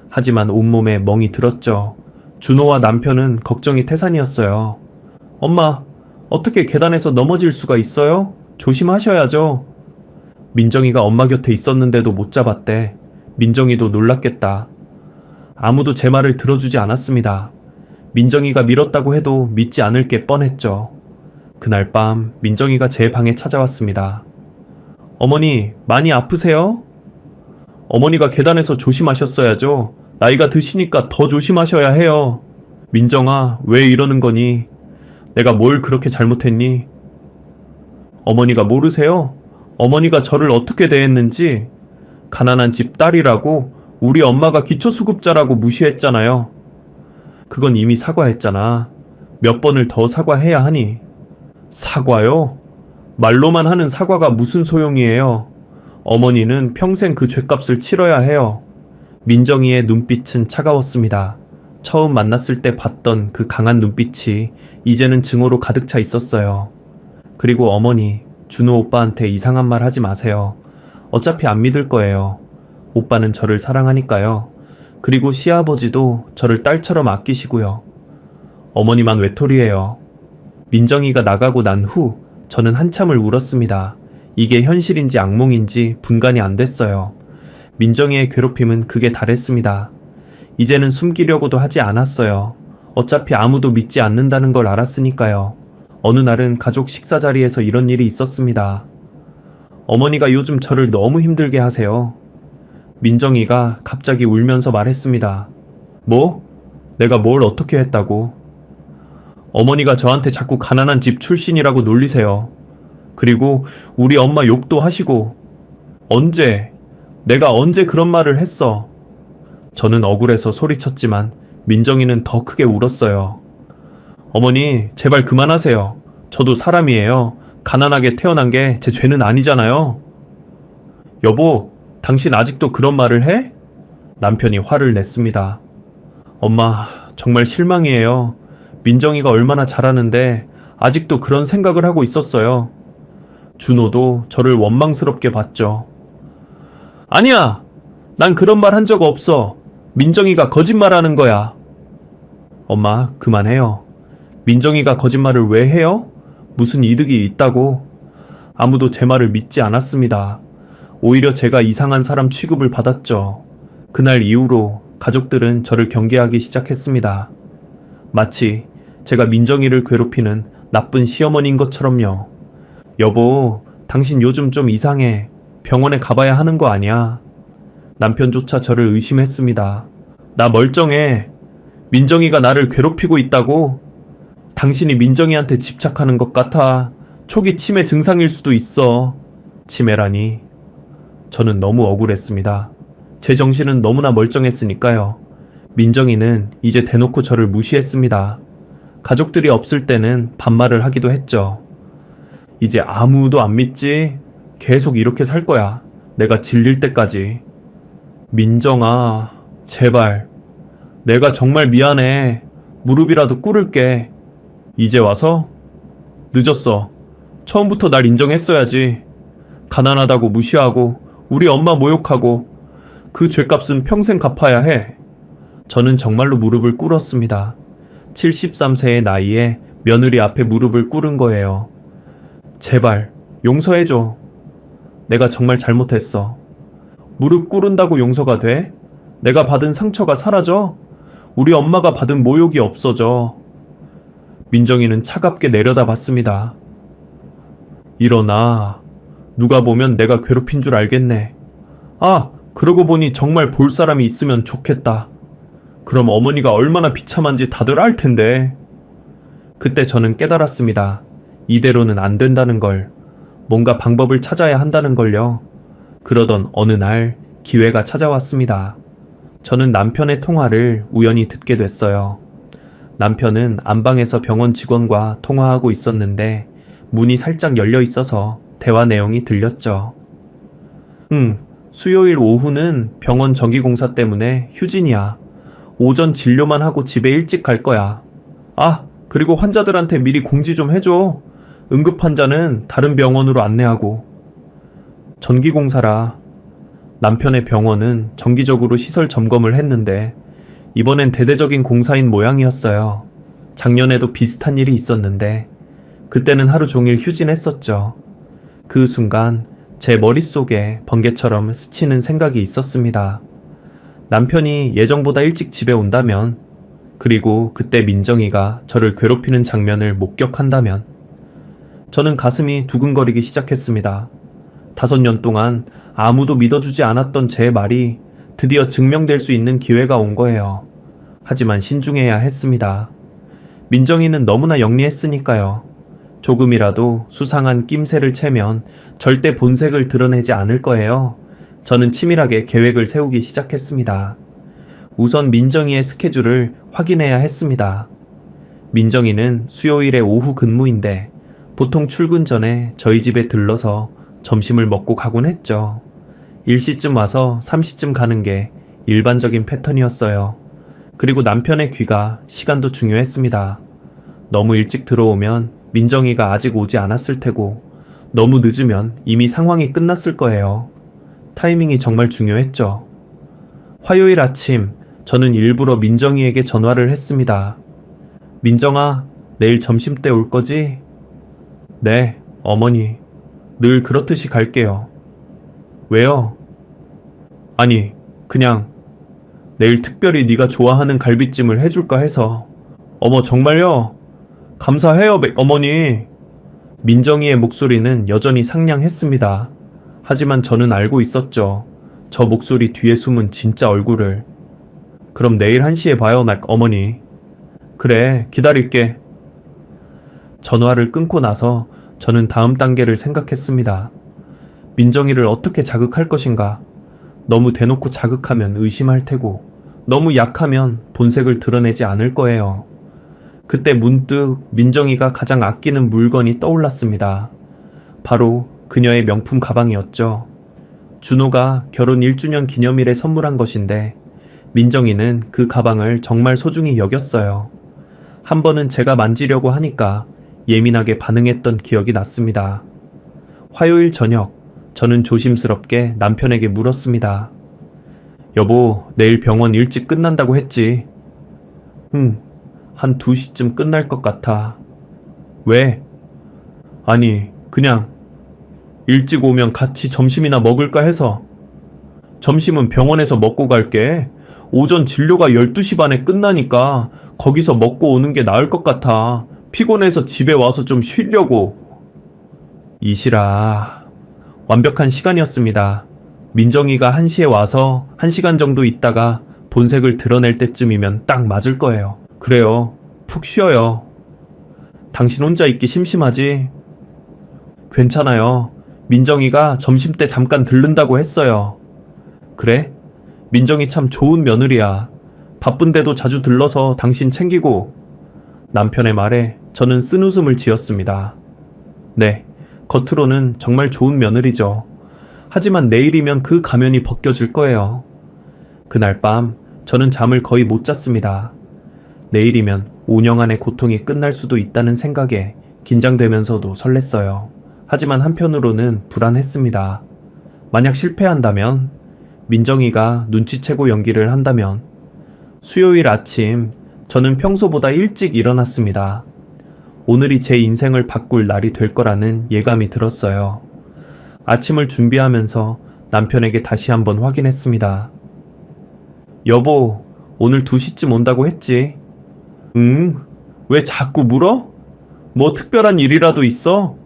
하지만 온몸에 멍이 들었죠. 준호와 남편은 걱정이 태산이었어요. 엄마, 어떻게 계단에서 넘어질 수가 있어요? 조심하셔야죠. 민정이가 엄마 곁에 있었는데도 못 잡았대. 민정이도 놀랐겠다. 아무도 제 말을 들어주지 않았습니다. 민정이가 밀었다고 해도 믿지 않을 게 뻔했죠. 그날 밤 민정이가 제 방에 찾아왔습니다. 어머니, 많이 아프세요? 어머니가 계단에서 조심하셨어야죠. 나이가 드시니까 더 조심하셔야 해요. 민정아, 왜 이러는 거니? 내가 뭘 그렇게 잘못했니? 어머니가 모르세요? 어머니가 저를 어떻게 대했는지. 가난한 집 딸이라고, 우리 엄마가 기초수급자라고 무시했잖아요. 그건 이미 사과했잖아. 몇 번을 더 사과해야 하니. 사과요? 말로만 하는 사과가 무슨 소용이에요. 어머니는 평생 그 죗값을 치러야 해요. 민정이의 눈빛은 차가웠습니다. 처음 만났을 때 봤던 그 강한 눈빛이 이제는 증오로 가득 차 있었어요. 그리고 어머니, 준호 오빠한테 이상한 말 하지 마세요. 어차피 안 믿을 거예요. 오빠는 저를 사랑하니까요. 그리고 시아버지도 저를 딸처럼 아끼시고요. 어머니만 외톨이에요. 민정이가 나가고 난 후 저는 한참을 울었습니다. 이게 현실인지 악몽인지 분간이 안 됐어요. 민정이의 괴롭힘은 극에 달했습니다. 이제는 숨기려고도 하지 않았어요. 어차피 아무도 믿지 않는다는 걸 알았으니까요. 어느 날은 가족 식사 자리에서 이런 일이 있었습니다. 어머니가 요즘 저를 너무 힘들게 하세요. 민정이가 갑자기 울면서 말했습니다. 뭐? 내가 뭘 어떻게 했다고? 어머니가 저한테 자꾸 가난한 집 출신이라고 놀리세요. 그리고 우리 엄마 욕도 하시고. 언제? 내가 언제 그런 말을 했어? 저는 억울해서 소리쳤지만 민정이는 더 크게 울었어요. 어머니, 제발 그만하세요. 저도 사람이에요. 가난하게 태어난 게 제 죄는 아니잖아요. 여보, 당신 아직도 그런 말을 해? 남편이 화를 냈습니다. 엄마, 정말 실망이에요. 민정이가 얼마나 잘하는데 아직도 그런 생각을 하고 있었어요. 준호도 저를 원망스럽게 봤죠. 아니야! 난 그런 말 한 적 없어. 민정이가 거짓말하는 거야. 엄마, 그만해요. 민정이가 거짓말을 왜 해요? 무슨 이득이 있다고? 아무도 제 말을 믿지 않았습니다. 오히려 제가 이상한 사람 취급을 받았죠. 그날 이후로 가족들은 저를 경계하기 시작했습니다. 마치 제가 민정이를 괴롭히는 나쁜 시어머니인 것처럼요. 여보, 당신 요즘 좀 이상해. 병원에 가봐야 하는 거 아니야? 남편조차 저를 의심했습니다. 나 멀쩡해. 민정이가 나를 괴롭히고 있다고? 당신이 민정이한테 집착하는 것 같아. 초기 치매 증상일 수도 있어. 치매라니. 저는 너무 억울했습니다. 제 정신은 너무나 멀쩡했으니까요. 민정이는 이제 대놓고 저를 무시했습니다. 가족들이 없을 때는 반말을 하기도 했죠. 이제 아무도 안 믿지? 계속 이렇게 살 거야. 내가 질릴 때까지. 민정아, 제발. 내가 정말 미안해. 무릎이라도 꿇을게. 이제 와서? 늦었어. 처음부터 날 인정했어야지. 가난하다고 무시하고 우리 엄마 모욕하고 그 죄값은 평생 갚아야 해. 저는 정말로 무릎을 꿇었습니다. 73세의 나이에 며느리 앞에 무릎을 꿇은 거예요. 제발 용서해줘. 내가 정말 잘못했어. 무릎 꿇은다고 용서가 돼? 내가 받은 상처가 사라져? 우리 엄마가 받은 모욕이 없어져. 민정이는 차갑게 내려다봤습니다. 일어나. 누가 보면 내가 괴롭힌 줄 알겠네. 아, 그러고 보니 정말 볼 사람이 있으면 좋겠다. 그럼 어머니가 얼마나 비참한지 다들 알 텐데. 그때 저는 깨달았습니다. 이대로는 안 된다는 걸. 뭔가 방법을 찾아야 한다는 걸요. 그러던 어느 날 기회가 찾아왔습니다. 저는 남편의 통화를 우연히 듣게 됐어요. 남편은 안방에서 병원 직원과 통화하고 있었는데 문이 살짝 열려 있어서 대화 내용이 들렸죠. 수요일 오후는 병원 전기공사 때문에 휴진이야. 오전 진료만 하고 집에 일찍 갈 거야. 아, 그리고 환자들한테 미리 공지 좀 해줘. 응급 환자는 다른 병원으로 안내하고. 전기공사라. 남편의 병원은 정기적으로 시설 점검을 했는데 이번엔 대대적인 공사인 모양이었어요. 작년에도 비슷한 일이 있었는데 그때는 하루 종일 휴진했었죠. 그 순간 제 머릿속에 번개처럼 스치는 생각이 있었습니다. 남편이 예정보다 일찍 집에 온다면, 그리고 그때 민정이가 저를 괴롭히는 장면을 목격한다면, 저는 가슴이 두근거리기 시작했습니다. 5년 동안 아무도 믿어주지 않았던 제 말이 드디어 증명될 수 있는 기회가 온 거예요. 하지만 신중해야 했습니다. 민정이는 너무나 영리했으니까요. 조금이라도 수상한 낌새를 채면 절대 본색을 드러내지 않을 거예요. 저는 치밀하게 계획을 세우기 시작했습니다. 우선 민정이의 스케줄을 확인해야 했습니다. 민정이는 수요일에 오후 근무인데 보통 출근 전에 저희 집에 들러서 점심을 먹고 가곤 했죠. 1시쯤 와서 3시쯤 가는 게 일반적인 패턴이었어요. 그리고 남편의 귀가 시간도 중요했습니다. 너무 일찍 들어오면 민정이가 아직 오지 않았을 테고 너무 늦으면 이미 상황이 끝났을 거예요. 타이밍이 정말 중요했죠. 화요일 아침 저는 일부러 민정이에게 전화를 했습니다. 민정아, 내일 점심때 올 거지? 네, 어머니. 늘 그렇듯이 갈게요. 왜요? 아니, 그냥 내일 특별히 네가 좋아하는 갈비찜을 해줄까 해서. 어머, 정말요? 감사해요, 어머니. 민정이의 목소리는 여전히 상냥했습니다. 하지만 저는 알고 있었죠. 저 목소리 뒤에 숨은 진짜 얼굴을. 그럼 내일 1시에 봐요, 어머니. 그래, 기다릴게. 전화를 끊고 나서 저는 다음 단계를 생각했습니다. 민정이를 어떻게 자극할 것인가? 너무 대놓고 자극하면 의심할 테고, 너무 약하면 본색을 드러내지 않을 거예요. 그때 문득 민정이가 가장 아끼는 물건이 떠올랐습니다. 바로 그녀의 명품 가방이었죠. 준호가 결혼 1주년 기념일에 선물한 것인데 민정이는 그 가방을 정말 소중히 여겼어요. 한 번은 제가 만지려고 하니까 예민하게 반응했던 기억이 났습니다. 화요일 저녁, 저는 조심스럽게 남편에게 물었습니다. 여보, 내일 병원 일찍 끝난다고 했지? 한 2시쯤 끝날 것 같아. 왜? 아니, 그냥 일찍 오면 같이 점심이나 먹을까 해서. 점심은 병원에서 먹고 갈게. 오전 진료가 12시 반에 끝나니까 거기서 먹고 오는 게 나을 것 같아. 피곤해서 집에 와서 좀 쉬려고. 이시라. 완벽한 시간이었습니다. 민정이가 1시에 와서 1시간 정도 있다가 본색을 드러낼 때쯤이면 딱 맞을 거예요. 그래요. 푹 쉬어요. 당신 혼자 있기 심심하지? 괜찮아요. 민정이가 점심때 잠깐 들른다고 했어요. 그래? 민정이 참 좋은 며느리야. 바쁜데도 자주 들러서 당신 챙기고. 남편의 말에 저는 쓴웃음을 지었습니다. 네, 겉으로는 정말 좋은 며느리죠. 하지만 내일이면 그 가면이 벗겨질 거예요. 그날 밤 저는 잠을 거의 못 잤습니다. 내일이면 5년간의 고통이 끝날 수도 있다는 생각에 긴장되면서도 설렜어요. 하지만 한편으로는 불안했습니다. 만약 실패한다면, 민정이가 눈치채고 연기를 한다면. 수요일 아침 저는 평소보다 일찍 일어났습니다. 오늘이 제 인생을 바꿀 날이 될 거라는 예감이 들었어요. 아침을 준비하면서 남편에게 다시 한번 확인했습니다. 여보, 오늘 2시쯤 온다고 했지? 응? 왜 자꾸 물어? 뭐 특별한 일이라도 있어?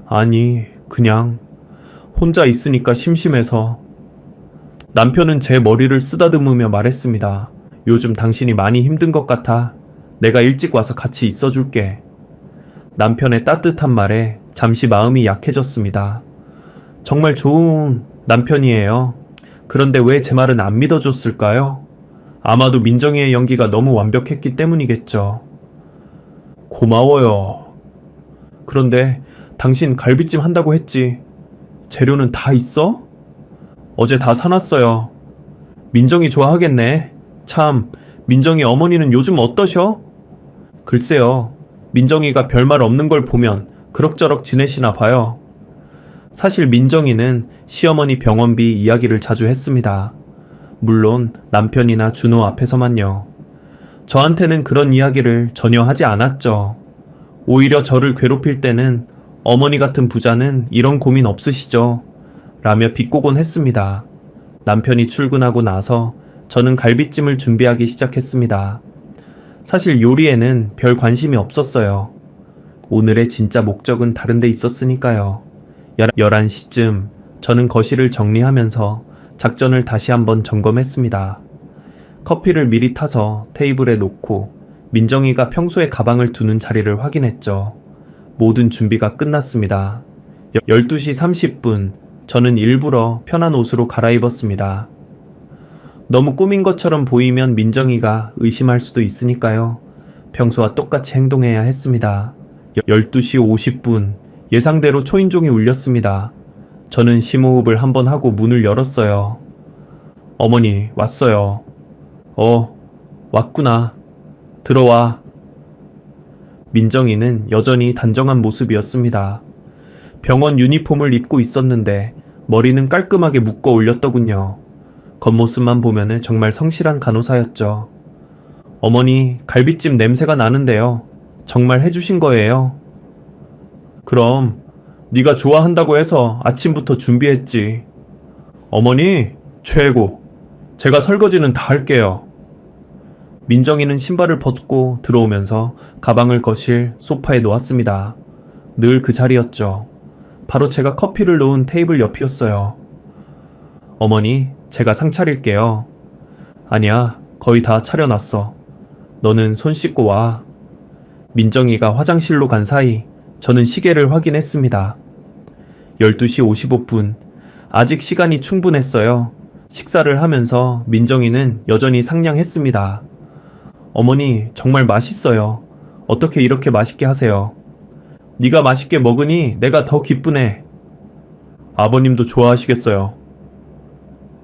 아니, 그냥 혼자 있으니까 심심해서. 남편은 제 머리를 쓰다듬으며 말했습니다. 요즘 당신이 많이 힘든 것 같아. 내가 일찍 와서 같이 있어줄게. 남편의 따뜻한 말에 잠시 마음이 약해졌습니다. 정말 좋은 남편이에요. 그런데 왜 제 말은 안 믿어줬을까요? 아마도 민정이의 연기가 너무 완벽했기 때문이겠죠. 고마워요. 그런데 당신 갈비찜 한다고 했지. 재료는 다 있어? 어제 다 사놨어요. 민정이 좋아하겠네. 참, 민정이 어머니는 요즘 어떠셔? 글쎄요. 민정이가 별말 없는 걸 보면 그럭저럭 지내시나 봐요. 사실 민정이는 시어머니 병원비 이야기를 자주 했습니다. 물론 남편이나 준호 앞에서만요. 저한테는 그런 이야기를 전혀 하지 않았죠. 오히려 저를 괴롭힐 때는 어머니 같은 부자는 이런 고민 없으시죠? 라며 비꼬곤 했습니다. 남편이 출근하고 나서 저는 갈비찜을 준비하기 시작했습니다. 사실 요리에는 별 관심이 없었어요. 오늘의 진짜 목적은 다른 데 있었으니까요. 11시쯤 저는 거실을 정리하면서 작전을 다시 한번 점검했습니다. 커피를 미리 타서 테이블에 놓고 민정이가 평소에 가방을 두는 자리를 확인했죠. 모든 준비가 끝났습니다. 12시 30분, 저는 일부러 편한 옷으로 갈아입었습니다. 너무 꾸민 것처럼 보이면 민정이가 의심할 수도 있으니까요. 평소와 똑같이 행동해야 했습니다. 12시 50분, 예상대로 초인종이 울렸습니다. 저는 심호흡을 한번 하고 문을 열었어요. 어머니, 왔어요. 왔구나. 들어와. 민정이는 여전히 단정한 모습이었습니다. 병원 유니폼을 입고 있었는데 머리는 깔끔하게 묶어 올렸더군요. 겉모습만 보면은 정말 성실한 간호사였죠. 어머니, 갈비찜 냄새가 나는데요. 정말 해주신 거예요? 그럼 네가 좋아한다고 해서 아침부터 준비했지. 어머니, 최고. 제가 설거지는 다 할게요. 민정이는 신발을 벗고 들어오면서 가방을 거실 소파에 놓았습니다. 늘 그 자리였죠. 바로 제가 커피를 놓은 테이블 옆이었어요. 어머니, 제가 상 차릴게요. 아니야, 거의 다 차려놨어. 너는 손 씻고 와. 민정이가 화장실로 간 사이 저는 시계를 확인했습니다. 12시 55분. 아직 시간이 충분했어요. 식사를 하면서 민정이는 여전히 상냥했습니다. 어머니, 정말 맛있어요. 어떻게 이렇게 맛있게 하세요? 네가 맛있게 먹으니 내가 더 기쁘네. 아버님도 좋아하시겠어요.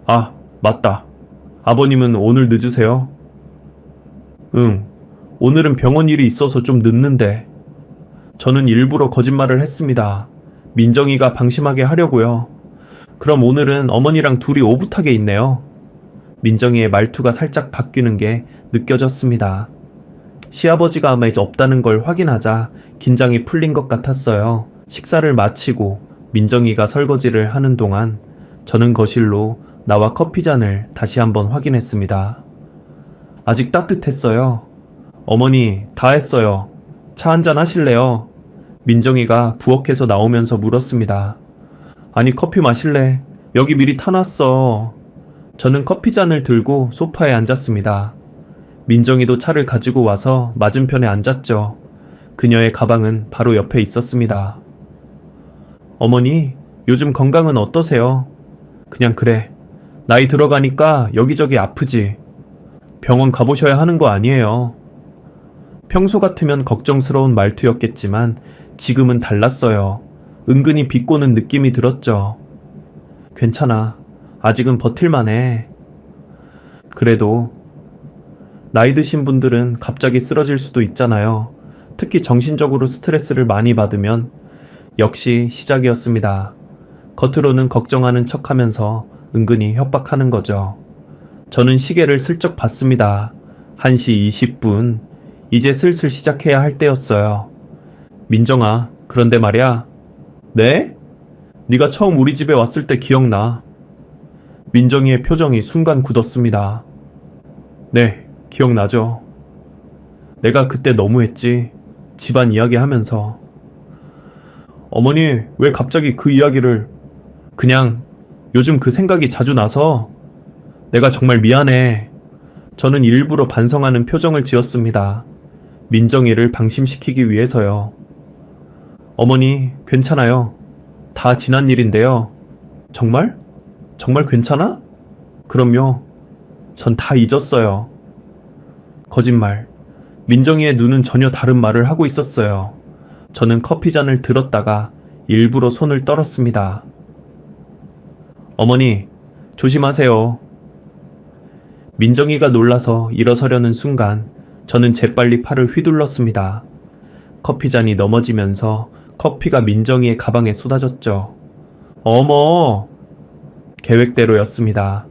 아, 맞다. 아버님은 오늘 늦으세요? 응, 오늘은 병원 일이 있어서 좀 늦는데. 저는 일부러 거짓말을 했습니다. 민정이가 방심하게 하려고요. 그럼 오늘은 어머니랑 둘이 오붓하게 있네요. 민정이의 말투가 살짝 바뀌는 게 느껴졌습니다. 시아버지가 아마 이제 없다는 걸 확인하자 긴장이 풀린 것 같았어요. 식사를 마치고 민정이가 설거지를 하는 동안 저는 거실로 나와 커피잔을 다시 한번 확인했습니다. 아직 따뜻했어요. 어머니, 다 했어요. 차 한잔 하실래요? 민정이가 부엌에서 나오면서 물었습니다. 아니, 커피 마실래? 여기 미리 타놨어. 저는 커피잔을 들고 소파에 앉았습니다. 민정이도 차를 가지고 와서 맞은편에 앉았죠. 그녀의 가방은 바로 옆에 있었습니다. 어머니, 요즘 건강은 어떠세요? 그냥 그래. 나이 들어가니까 여기저기 아프지. 병원 가보셔야 하는 거 아니에요. 평소 같으면 걱정스러운 말투였겠지만 지금은 달랐어요. 은근히 비꼬는 느낌이 들었죠. 괜찮아. 아직은 버틸만해. 그래도 나이 드신 분들은 갑자기 쓰러질 수도 있잖아요. 특히 정신적으로 스트레스를 많이 받으면. 역시 시작이었습니다. 겉으로는 걱정하는 척하면서 은근히 협박하는 거죠. 저는 시계를 슬쩍 봤습니다. 1시 20분. 이제 슬슬 시작해야 할 때였어요. 민정아, 그런데 말이야. 네? 네가 처음 우리 집에 왔을 때 기억나. 민정이의 표정이 순간 굳었습니다. 네, 기억나죠. 내가 그때 너무했지. 집안 이야기 하면서. 어머니, 왜 갑자기 그 이야기를... 그냥 요즘 그 생각이 자주 나서 내가 정말 미안해. 저는 일부러 반성하는 표정을 지었습니다. 민정이를 방심시키기 위해서요. 어머니, 괜찮아요. 다 지난 일인데요. 정말? 정말 괜찮아? 그럼요. 전 다 잊었어요. 거짓말. 민정이의 눈은 전혀 다른 말을 하고 있었어요. 저는 커피잔을 들었다가 일부러 손을 떨었습니다. 어머니, 조심하세요. 민정이가 놀라서 일어서려는 순간 저는 재빨리 팔을 휘둘렀습니다. 커피잔이 넘어지면서 커피가 민정이의 가방에 쏟아졌죠. 어머! 계획대로였습니다.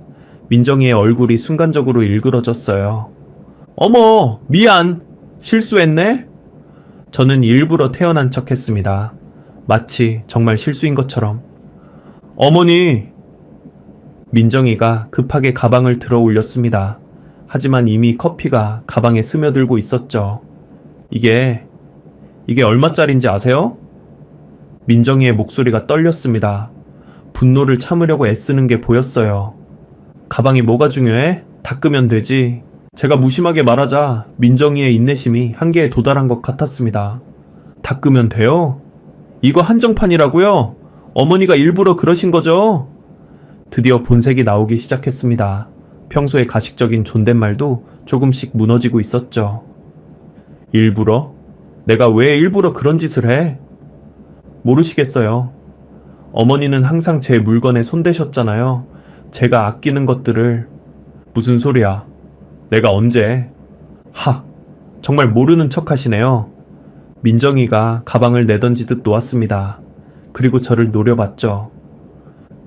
민정이의 얼굴이 순간적으로 일그러졌어요. 어머! 미안! 실수했네? 저는 일부러 태어난 척 했습니다. 마치 정말 실수인 것처럼. 어머니! 민정이가 급하게 가방을 들어 올렸습니다. 하지만 이미 커피가 가방에 스며들고 있었죠. 이게 얼마짜린지 아세요? 민정이의 목소리가 떨렸습니다. 분노를 참으려고 애쓰는 게 보였어요. 가방이 뭐가 중요해? 닦으면 되지. 제가 무심하게 말하자 민정이의 인내심이 한계에 도달한 것 같았습니다. 닦으면 돼요? 이거 한정판이라고요? 어머니가 일부러 그러신 거죠? 드디어 본색이 나오기 시작했습니다. 평소의 가식적인 존댓말도 조금씩 무너지고 있었죠. 일부러? 내가 왜 일부러 그런 짓을 해? 모르시겠어요. 어머니는 항상 제 물건에 손대셨잖아요. 제가 아끼는 것들을. 무슨 소리야? 내가 언제? 하! 정말 모르는 척 하시네요. 민정이가 가방을 내던지듯 놓았습니다. 그리고 저를 노려봤죠.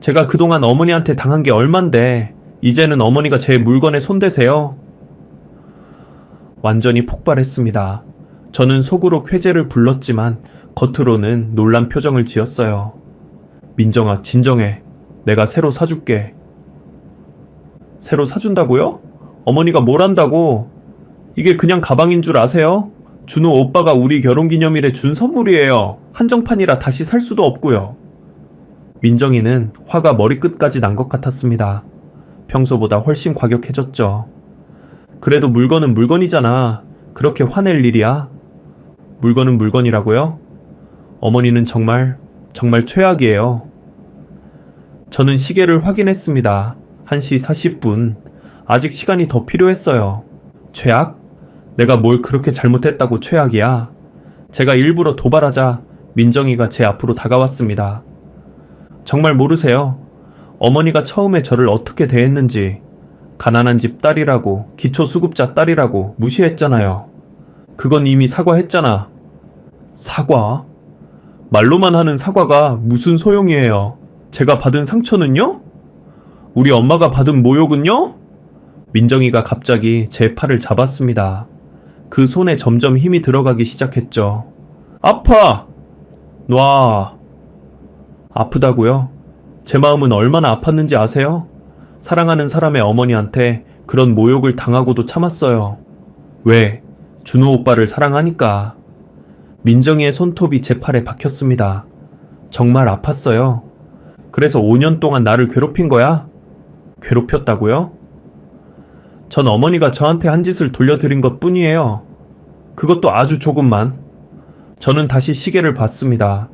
제가 그동안 어머니한테 당한 게 얼만데 이제는 어머니가 제 물건에 손대세요? 완전히 폭발했습니다. 저는 속으로 쾌재를 불렀지만 겉으로는 놀란 표정을 지었어요. 민정아, 진정해. 내가 새로 사줄게. 새로 사준다고요? 어머니가 뭘 한다고? 이게 그냥 가방인 줄 아세요? 준호 오빠가 우리 결혼기념일에 준 선물이에요. 한정판이라 다시 살 수도 없고요. 민정이는 화가 머리끝까지 난 것 같았습니다. 평소보다 훨씬 과격해졌죠. 그래도 물건은 물건이잖아. 그렇게 화낼 일이야? 물건은 물건이라고요? 어머니는 정말 최악이에요. 저는 시계를 확인했습니다. 1시 40분. 아직 시간이 더 필요했어요. 최악? 내가 뭘 그렇게 잘못했다고 최악이야? 제가 일부러 도발하자 민정이가 제 앞으로 다가왔습니다. 정말 모르세요? 어머니가 처음에 저를 어떻게 대했는지. 가난한 집 딸이라고, 기초수급자 딸이라고 무시했잖아요. 그건 이미 사과했잖아. 사과? 말로만 하는 사과가 무슨 소용이에요? 제가 받은 상처는요? 우리 엄마가 받은 모욕은요? 민정이가 갑자기 제 팔을 잡았습니다. 그 손에 점점 힘이 들어가기 시작했죠. 아파! 놔. 아프다고요? 제 마음은 얼마나 아팠는지 아세요? 사랑하는 사람의 어머니한테 그런 모욕을 당하고도 참았어요. 왜? 준호 오빠를 사랑하니까. 민정이의 손톱이 제 팔에 박혔습니다. 정말 아팠어요. 그래서 5년 동안 나를 괴롭힌 거야? 괴롭혔다고요? 전 어머니가 저한테 한 짓을 돌려드린 것 뿐이에요. 그것도 아주 조금만. 저는 다시 시계를 봤습니다.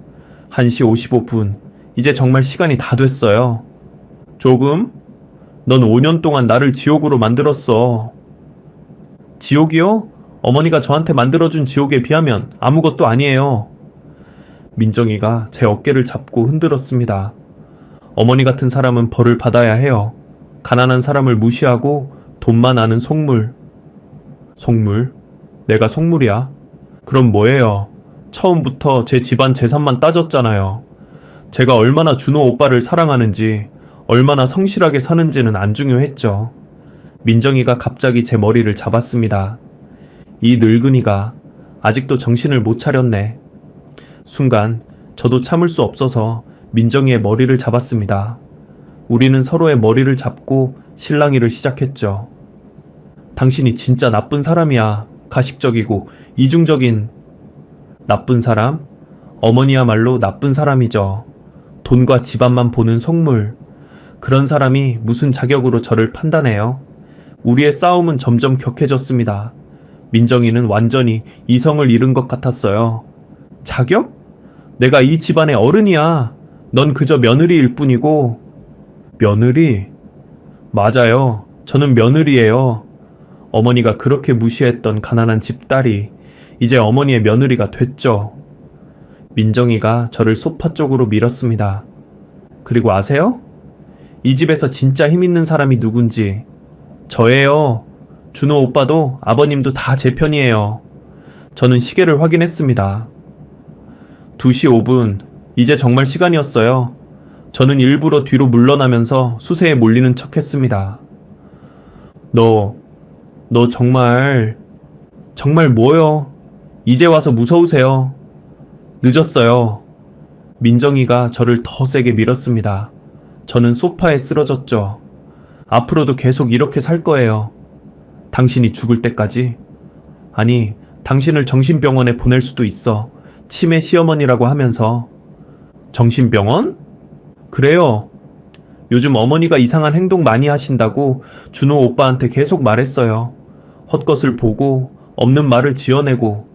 1시 55분. 이제 정말 시간이 다 됐어요. 조금? 넌 5년 동안 나를 지옥으로 만들었어. 지옥이요? 어머니가 저한테 만들어준 지옥에 비하면 아무것도 아니에요. 민정이가 제 어깨를 잡고 흔들었습니다. 어머니 같은 사람은 벌을 받아야 해요. 가난한 사람을 무시하고 돈만 아는 속물. 속물? 내가 속물이야? 그럼 뭐예요? 처음부터 제 집안 재산만 따졌잖아요. 제가 얼마나 준호 오빠를 사랑하는지, 얼마나 성실하게 사는지는 안 중요했죠. 민정이가 갑자기 제 머리를 잡았습니다. 이 늙은이가 아직도 정신을 못 차렸네. 순간 저도 참을 수 없어서 민정이의 머리를 잡았습니다. 우리는 서로의 머리를 잡고 실랑이를 시작했죠. 당신이 진짜 나쁜 사람이야. 가식적이고 이중적인. 나쁜 사람? 어머니야말로 나쁜 사람이죠. 돈과 집안만 보는 속물. 그런 사람이 무슨 자격으로 저를 판단해요? 우리의 싸움은 점점 격해졌습니다. 민정이는 완전히 이성을 잃은 것 같았어요. 자격? 내가 이 집안의 어른이야. 넌 그저 며느리일 뿐이고. 며느리? 맞아요. 저는 며느리예요. 어머니가 그렇게 무시했던 가난한 집딸이 이제 어머니의 며느리가 됐죠. 민정이가 저를 소파 쪽으로 밀었습니다. 그리고 아세요? 이 집에서 진짜 힘있는 사람이 누군지. 저예요. 준호 오빠도 아버님도 다 제 편이에요. 저는 시계를 확인했습니다. 2시 5분. 이제 정말 시간이었어요. 저는 일부러 뒤로 물러나면서 수세에 몰리는 척 했습니다. 너 정말 뭐요? 이제 와서 무서우세요. 늦었어요. 민정이가 저를 더 세게 밀었습니다. 저는 소파에 쓰러졌죠. 앞으로도 계속 이렇게 살 거예요. 당신이 죽을 때까지? 아니, 당신을 정신병원에 보낼 수도 있어. 치매 시어머니라고 하면서. 정신병원? 그래요. 요즘 어머니가 이상한 행동 많이 하신다고 준호 오빠한테 계속 말했어요. 헛것을 보고 없는 말을 지어내고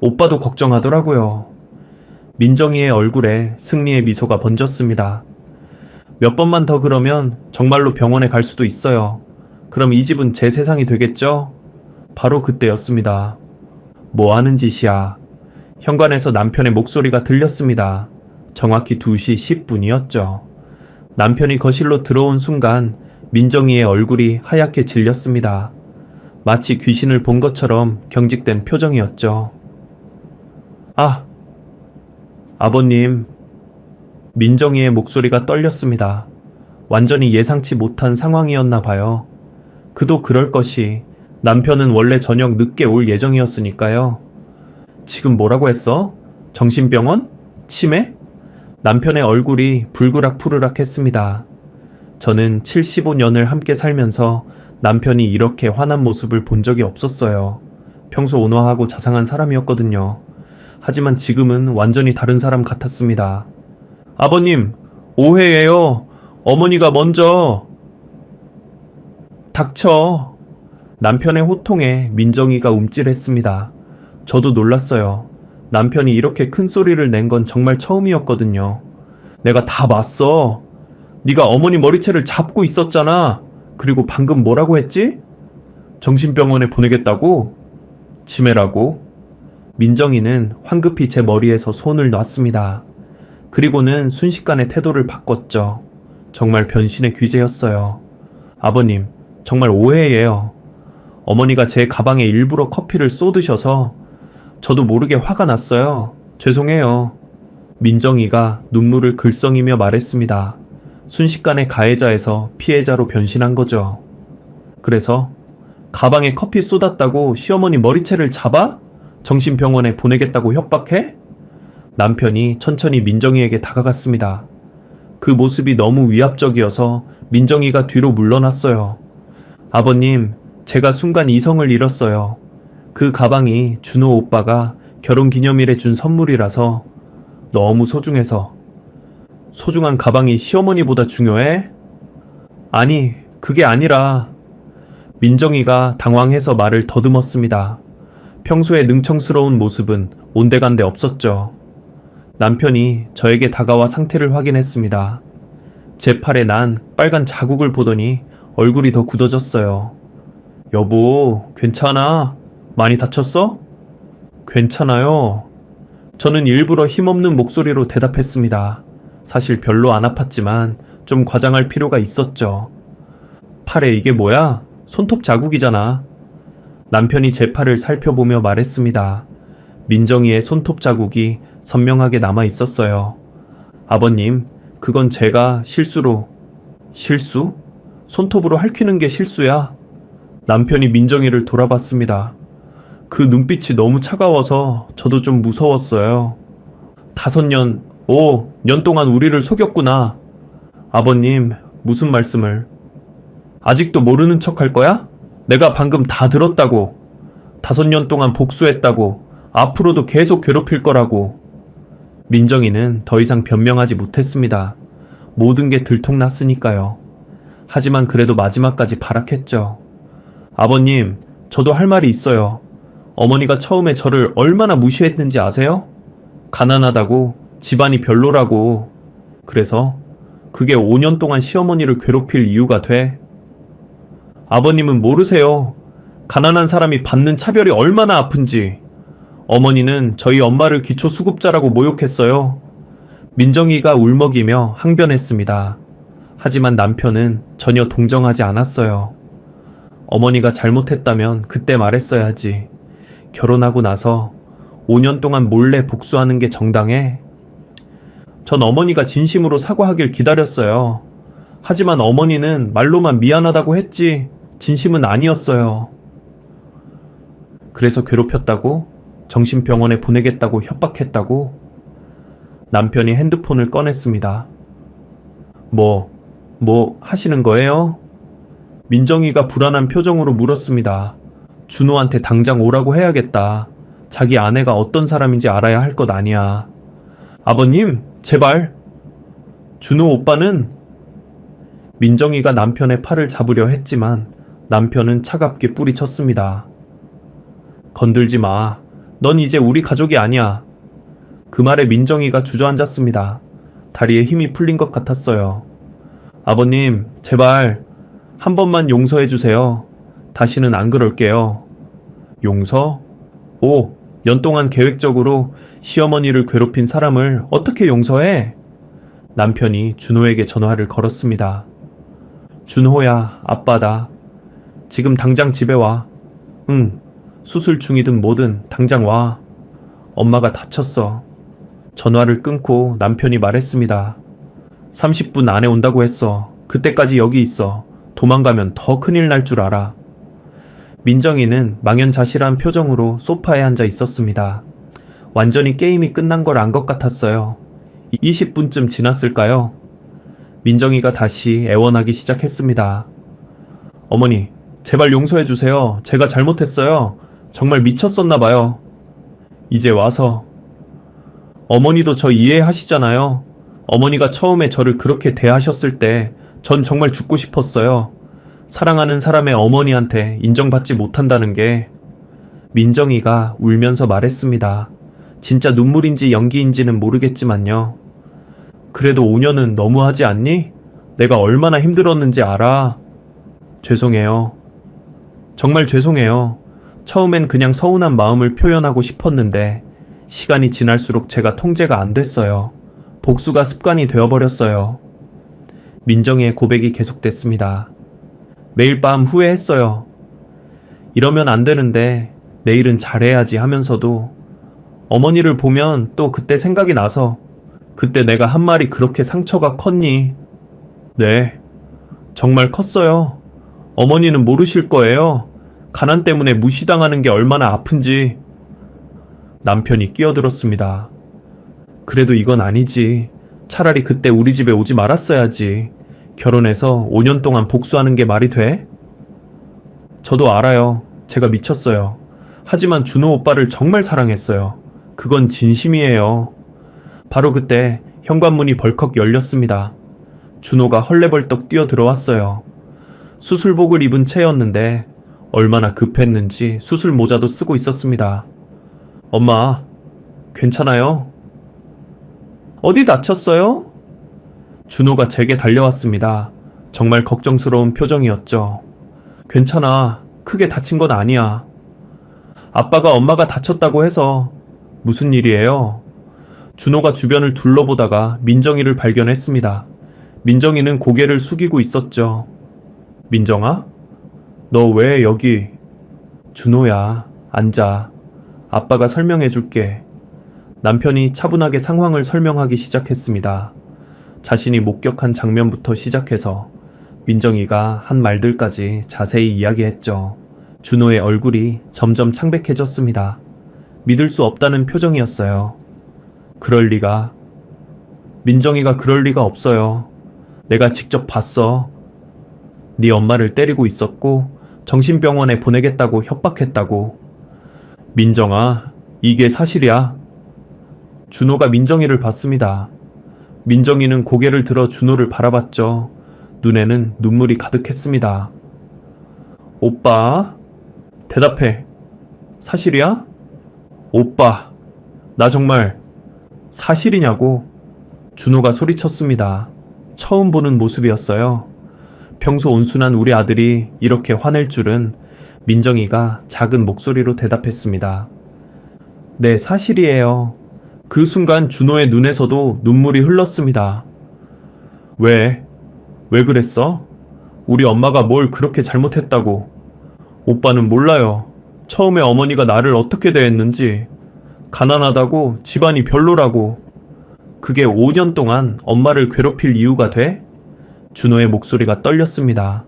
오빠도 걱정하더라고요. 민정이의 얼굴에 승리의 미소가 번졌습니다. 몇 번만 더 그러면 정말로 병원에 갈 수도 있어요. 그럼 이 집은 제 세상이 되겠죠? 바로 그때였습니다. 뭐 하는 짓이야? 현관에서 남편의 목소리가 들렸습니다. 정확히 2시 10분이었죠. 남편이 거실로 들어온 순간 민정이의 얼굴이 하얗게 질렸습니다. 마치 귀신을 본 것처럼 경직된 표정이었죠. 아버님. 민정이의 목소리가 떨렸습니다. 완전히 예상치 못한 상황이었나 봐요. 그도 그럴 것이. 남편은 원래 저녁 늦게 올 예정이었으니까요. 지금 뭐라고 했어? 정신병원? 치매? 남편의 얼굴이 불그락푸르락 했습니다. 저는 75년을 함께 살면서 남편이 이렇게 화난 모습을 본 적이 없었어요. 평소 온화하고 자상한 사람이었거든요. 하지만 지금은 완전히 다른 사람 같았습니다. 아버님, 오해예요. 어머니가 먼저... 닥쳐. 남편의 호통에 민정이가 움찔했습니다. 저도 놀랐어요. 남편이 이렇게 큰 소리를 낸 건 정말 처음이었거든요. 내가 다 봤어. 네가 어머니 머리채를 잡고 있었잖아. 그리고 방금 뭐라고 했지? 정신병원에 보내겠다고? 치매라고? 민정이는 황급히 제 머리에서 손을 놨습니다. 그리고는 순식간에 태도를 바꿨죠. 정말 변신의 귀재였어요. 아버님, 정말 오해예요. 어머니가 제 가방에 일부러 커피를 쏟으셔서 저도 모르게 화가 났어요. 죄송해요. 민정이가 눈물을 글썽이며 말했습니다. 순식간에 가해자에서 피해자로 변신한 거죠. 그래서 가방에 커피 쏟았다고 시어머니 머리채를 잡아? 정신병원에 보내겠다고 협박해? 남편이 천천히 민정이에게 다가갔습니다. 그 모습이 너무 위압적이어서 민정이가 뒤로 물러났어요. 아버님, 제가 순간 이성을 잃었어요. 그 가방이 준호 오빠가 결혼기념일에 준 선물이라서 너무 소중해서. 소중한 가방이 시어머니보다 중요해? 아니, 그게 아니라... 민정이가 당황해서 말을 더듬었습니다. 평소에 능청스러운 모습은 온데간데 없었죠. 남편이 저에게 다가와 상태를 확인했습니다. 제 팔에 난 빨간 자국을 보더니 얼굴이 더 굳어졌어요. 여보, 괜찮아? 많이 다쳤어? 괜찮아요. 저는 일부러 힘없는 목소리로 대답했습니다. 사실 별로 안 아팠지만 좀 과장할 필요가 있었죠. 팔에 이게 뭐야? 손톱 자국이잖아. 남편이 제 팔을 살펴보며 말했습니다. 민정이의 손톱 자국이 선명하게 남아 있었어요. 아버님, 그건 제가 실수로... 실수? 손톱으로 핥히는 게 실수야? 남편이 민정이를 돌아봤습니다. 그 눈빛이 너무 차가워서 저도 좀 무서웠어요. 5년 동안 우리를 속였구나. 아버님, 무슨 말씀을? 아직도 모르는 척 할 거야? 내가 방금 다 들었다고. 5년 동안 복수했다고. 앞으로도 계속 괴롭힐 거라고. 민정이는 더 이상 변명하지 못했습니다. 모든 게 들통났으니까요. 하지만 그래도 마지막까지 발악했죠. 아버님, 저도 할 말이 있어요. 어머니가 처음에 저를 얼마나 무시했는지 아세요? 가난하다고, 집안이 별로라고. 그래서 그게 5년 동안 시어머니를 괴롭힐 이유가 돼. 아버님은 모르세요. 가난한 사람이 받는 차별이 얼마나 아픈지. 어머니는 저희 엄마를 기초수급자라고 모욕했어요. 민정이가 울먹이며 항변했습니다. 하지만 남편은 전혀 동정하지 않았어요. 어머니가 잘못했다면 그때 말했어야지. 결혼하고 나서 5년 동안 몰래 복수하는 게 정당해? 전 어머니가 진심으로 사과하길 기다렸어요. 하지만 어머니는 말로만 미안하다고 했지 진심은 아니었어요. 그래서 괴롭혔다고? 정신병원에 보내겠다고 협박했다고? 남편이 핸드폰을 꺼냈습니다. 뭐 하시는 거예요? 민정이가 불안한 표정으로 물었습니다. 준호한테 당장 오라고 해야겠다. 자기 아내가 어떤 사람인지 알아야 할 것 아니야. 아버님, 제발. 준호 오빠는... 민정이가 남편의 팔을 잡으려 했지만 남편은 차갑게 뿌리쳤습니다. 건들지 마. 넌 이제 우리 가족이 아니야. 그 말에 민정이가 주저앉았습니다. 다리에 힘이 풀린 것 같았어요. 아버님, 제발 한 번만 용서해 주세요. 다시는 안 그럴게요. 용서? 5년 동안 계획적으로 시어머니를 괴롭힌 사람을 어떻게 용서해? 남편이 준호에게 전화를 걸었습니다. 준호야, 아빠다. 지금 당장 집에 와. 응, 수술 중이든 뭐든 당장 와. 엄마가 다쳤어. 전화를 끊고 남편이 말했습니다. 30분 안에 온다고 했어. 그때까지 여기 있어. 도망가면 더 큰일 날 줄 알아. 민정이는 망연자실한 표정으로 소파에 앉아 있었습니다. 완전히 게임이 끝난 걸 안 것 같았어요. 20분쯤 지났을까요? 민정이가 다시 애원하기 시작했습니다. 어머니, 제발 용서해 주세요. 제가 잘못했어요. 정말 미쳤었나 봐요. 이제 와서. 어머니도 저 이해하시잖아요. 어머니가 처음에 저를 그렇게 대하셨을 때 전 정말 죽고 싶었어요. 사랑하는 사람의 어머니한테 인정받지 못한다는 게. 민정이가 울면서 말했습니다. 진짜 눈물인지 연기인지는 모르겠지만요. 그래도 5년은 너무하지 않니? 내가 얼마나 힘들었는지 알아. 죄송해요. 정말 죄송해요. 처음엔 그냥 서운한 마음을 표현하고 싶었는데 시간이 지날수록 제가 통제가 안 됐어요. 복수가 습관이 되어버렸어요. 민정이의 고백이 계속됐습니다. 매일 밤 후회했어요. 이러면 안 되는데 내일은 잘해야지 하면서도 어머니를 보면 또 그때 생각이 나서 그때 내가 한 말이 그렇게 상처가 컸니? 네, 정말 컸어요. 어머니는 모르실 거예요. 가난 때문에 무시당하는 게 얼마나 아픈지. 남편이 끼어들었습니다. 그래도 이건 아니지. 차라리 그때 우리 집에 오지 말았어야지. 결혼해서 5년 동안 복수하는 게 말이 돼? 저도 알아요. 제가 미쳤어요. 하지만 준호 오빠를 정말 사랑했어요. 그건 진심이에요. 바로 그때 현관문이 벌컥 열렸습니다. 준호가 헐레벌떡 뛰어들어왔어요. 수술복을 입은 채였는데 얼마나 급했는지 수술 모자도 쓰고 있었습니다. 엄마, 괜찮아요? 어디 다쳤어요? 준호가 제게 달려왔습니다. 정말 걱정스러운 표정이었죠. 괜찮아. 크게 다친 건 아니야. 아빠가 엄마가 다쳤다고 해서. 무슨 일이에요? 준호가 주변을 둘러보다가 민정이를 발견했습니다. 민정이는 고개를 숙이고 있었죠. 민정아? 너 왜 여기? 준호야, 앉아. 아빠가 설명해 줄게. 남편이 차분하게 상황을 설명하기 시작했습니다. 자신이 목격한 장면부터 시작해서 민정이가 한 말들까지 자세히 이야기했죠. 준호의 얼굴이 점점 창백해졌습니다. 믿을 수 없다는 표정이었어요. 그럴 리가. 민정이가 그럴 리가 없어요. 내가 직접 봤어. 네 엄마를 때리고 있었고 정신병원에 보내겠다고 협박했다고. 민정아, 이게 사실이야. 준호가 민정이를 봤습니다. 민정이는 고개를 들어 준호를 바라봤죠. 눈에는 눈물이 가득했습니다. 오빠, 대답해. 사실이야? 오빠, 나 정말 사실이냐고. 준호가 소리쳤습니다. 처음 보는 모습이었어요. 평소 온순한 우리 아들이 이렇게 화낼 줄은. 민정이가 작은 목소리로 대답했습니다. 네, 사실이에요. 그 순간 준호의 눈에서도 눈물이 흘렀습니다. 왜? 왜 그랬어? 우리 엄마가 뭘 그렇게 잘못했다고. 오빠는 몰라요. 처음에 어머니가 나를 어떻게 대했는지. 가난하다고, 집안이 별로라고. 그게 5년 동안 엄마를 괴롭힐 이유가 돼? 준호의 목소리가 떨렸습니다.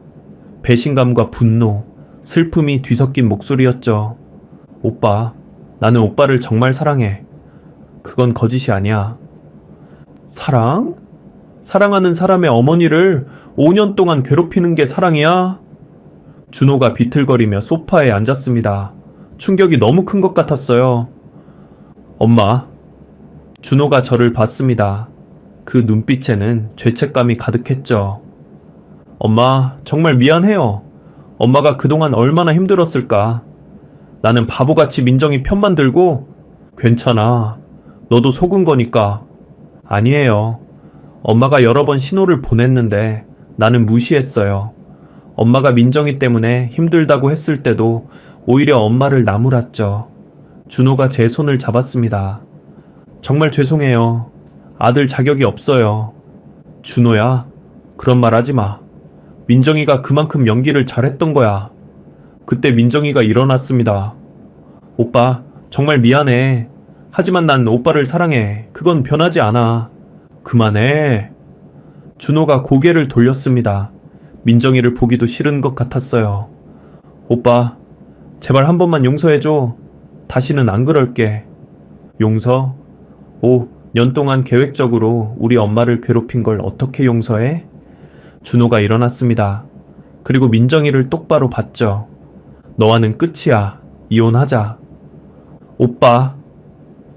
배신감과 분노, 슬픔이 뒤섞인 목소리였죠. 오빠, 나는 오빠를 정말 사랑해. 그건 거짓이 아니야. 사랑? 사랑하는 사람의 어머니를 5년 동안 괴롭히는 게 사랑이야? 준호가 비틀거리며 소파에 앉았습니다. 충격이 너무 큰 것 같았어요. 엄마. 준호가 저를 봤습니다. 그 눈빛에는 죄책감이 가득했죠. 엄마, 정말 미안해요. 엄마가 그동안 얼마나 힘들었을까. 나는 바보같이 민정이 편만 들고. 괜찮아. 너도 속은 거니까. 아니에요. 엄마가 여러 번 신호를 보냈는데 나는 무시했어요. 엄마가 민정이 때문에 힘들다고 했을 때도 오히려 엄마를 나무랐죠. 준호가 제 손을 잡았습니다. 정말 죄송해요. 아들 자격이 없어요. 준호야, 그런 말 하지 마. 민정이가 그만큼 연기를 잘했던 거야. 그때 민정이가 일어났습니다. 오빠, 정말 미안해. 하지만 난 오빠를 사랑해. 그건 변하지 않아. 그만해. 준호가 고개를 돌렸습니다. 민정이를 보기도 싫은 것 같았어요. 오빠, 제발 한 번만 용서해줘. 다시는 안 그럴게. 용서? 5년 동안 계획적으로 우리 엄마를 괴롭힌 걸 어떻게 용서해? 준호가 일어났습니다. 그리고 민정이를 똑바로 봤죠. 너와는 끝이야. 이혼하자. 오빠.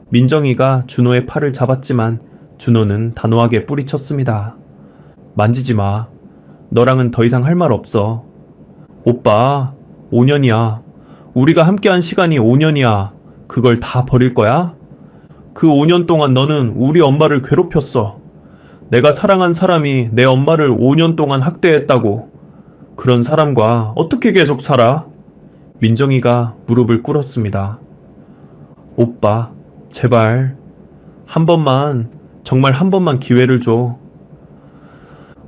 민정이가 준호의 팔을 잡았지만 준호는 단호하게 뿌리쳤습니다. 만지지 마. 너랑은 더 이상 할 말 없어. 오빠, 5년이야. 우리가 함께한 시간이 5년이야. 그걸 다 버릴 거야? 그 5년 동안 너는 우리 엄마를 괴롭혔어. 내가 사랑한 사람이 내 엄마를 5년 동안 학대했다고. 그런 사람과 어떻게 계속 살아? 민정이가 무릎을 꿇었습니다. 오빠, 제발. 한 번만, 정말 한 번만 기회를 줘.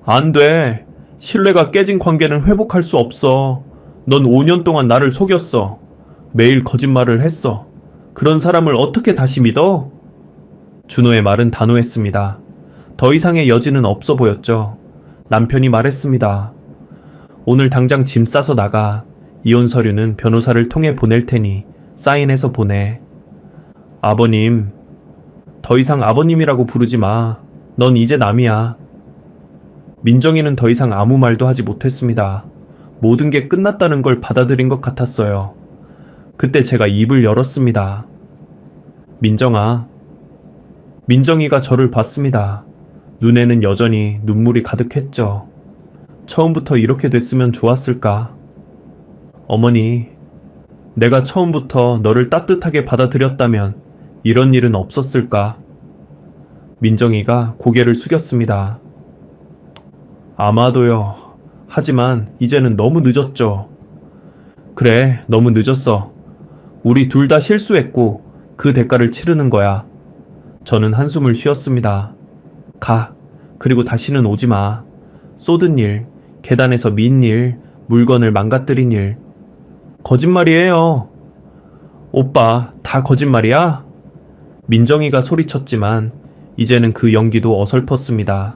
안 돼. 신뢰가 깨진 관계는 회복할 수 없어. 넌 5년 동안 나를 속였어. 매일 거짓말을 했어. 그런 사람을 어떻게 다시 믿어? 준호의 말은 단호했습니다. 더 이상의 여지는 없어 보였죠. 남편이 말했습니다. 오늘 당장 짐 싸서 나가. 이혼 서류는 변호사를 통해 보낼 테니 사인해서 보내. 아버님, 더 이상 아버님이라고 부르지 마. 넌 이제 남이야. 민정이는 더 이상 아무 말도 하지 못했습니다. 모든 게 끝났다는 걸 받아들인 것 같았어요. 그때 제가 입을 열었습니다. 민정아. 민정이가 저를 봤습니다. 눈에는 여전히 눈물이 가득했죠. 처음부터 이렇게 됐으면 좋았을까? 어머니, 내가 처음부터 너를 따뜻하게 받아들였다면 이런 일은 없었을까? 민정이가 고개를 숙였습니다. 아마도요. 하지만 이제는 너무 늦었죠. 그래, 너무 늦었어. 우리 둘 다 실수했고 그 대가를 치르는 거야. 저는 한숨을 쉬었습니다. 가. 그리고 다시는 오지 마. 쏟은 일, 계단에서 민 일, 물건을 망가뜨린 일. 거짓말이에요. 오빠, 다 거짓말이야? 민정이가 소리쳤지만 이제는 그 연기도 어설펐습니다.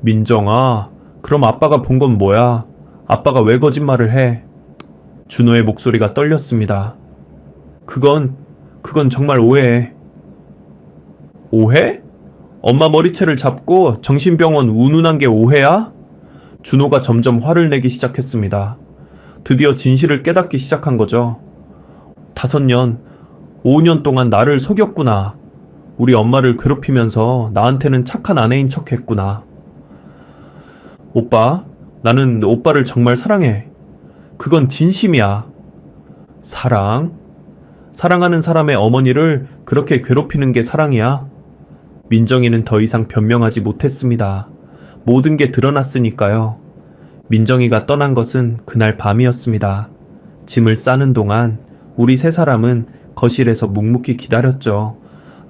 민정아, 그럼 아빠가 본 건 뭐야? 아빠가 왜 거짓말을 해? 준호의 목소리가 떨렸습니다. 그건 정말 오해해. 오해? 엄마 머리채를 잡고 정신병원 운운한 게 오해야? 준호가 점점 화를 내기 시작했습니다. 드디어 진실을 깨닫기 시작한 거죠. 5년, 5년 동안 나를 속였구나. 우리 엄마를 괴롭히면서 나한테는 착한 아내인 척 했구나. 오빠, 나는 오빠를 정말 사랑해. 그건 진심이야. 사랑? 사랑하는 사람의 어머니를 그렇게 괴롭히는 게 사랑이야? 민정이는 더 이상 변명하지 못했습니다. 모든 게 드러났으니까요. 민정이가 떠난 것은 그날 밤이었습니다. 짐을 싸는 동안 우리 세 사람은 거실에서 묵묵히 기다렸죠.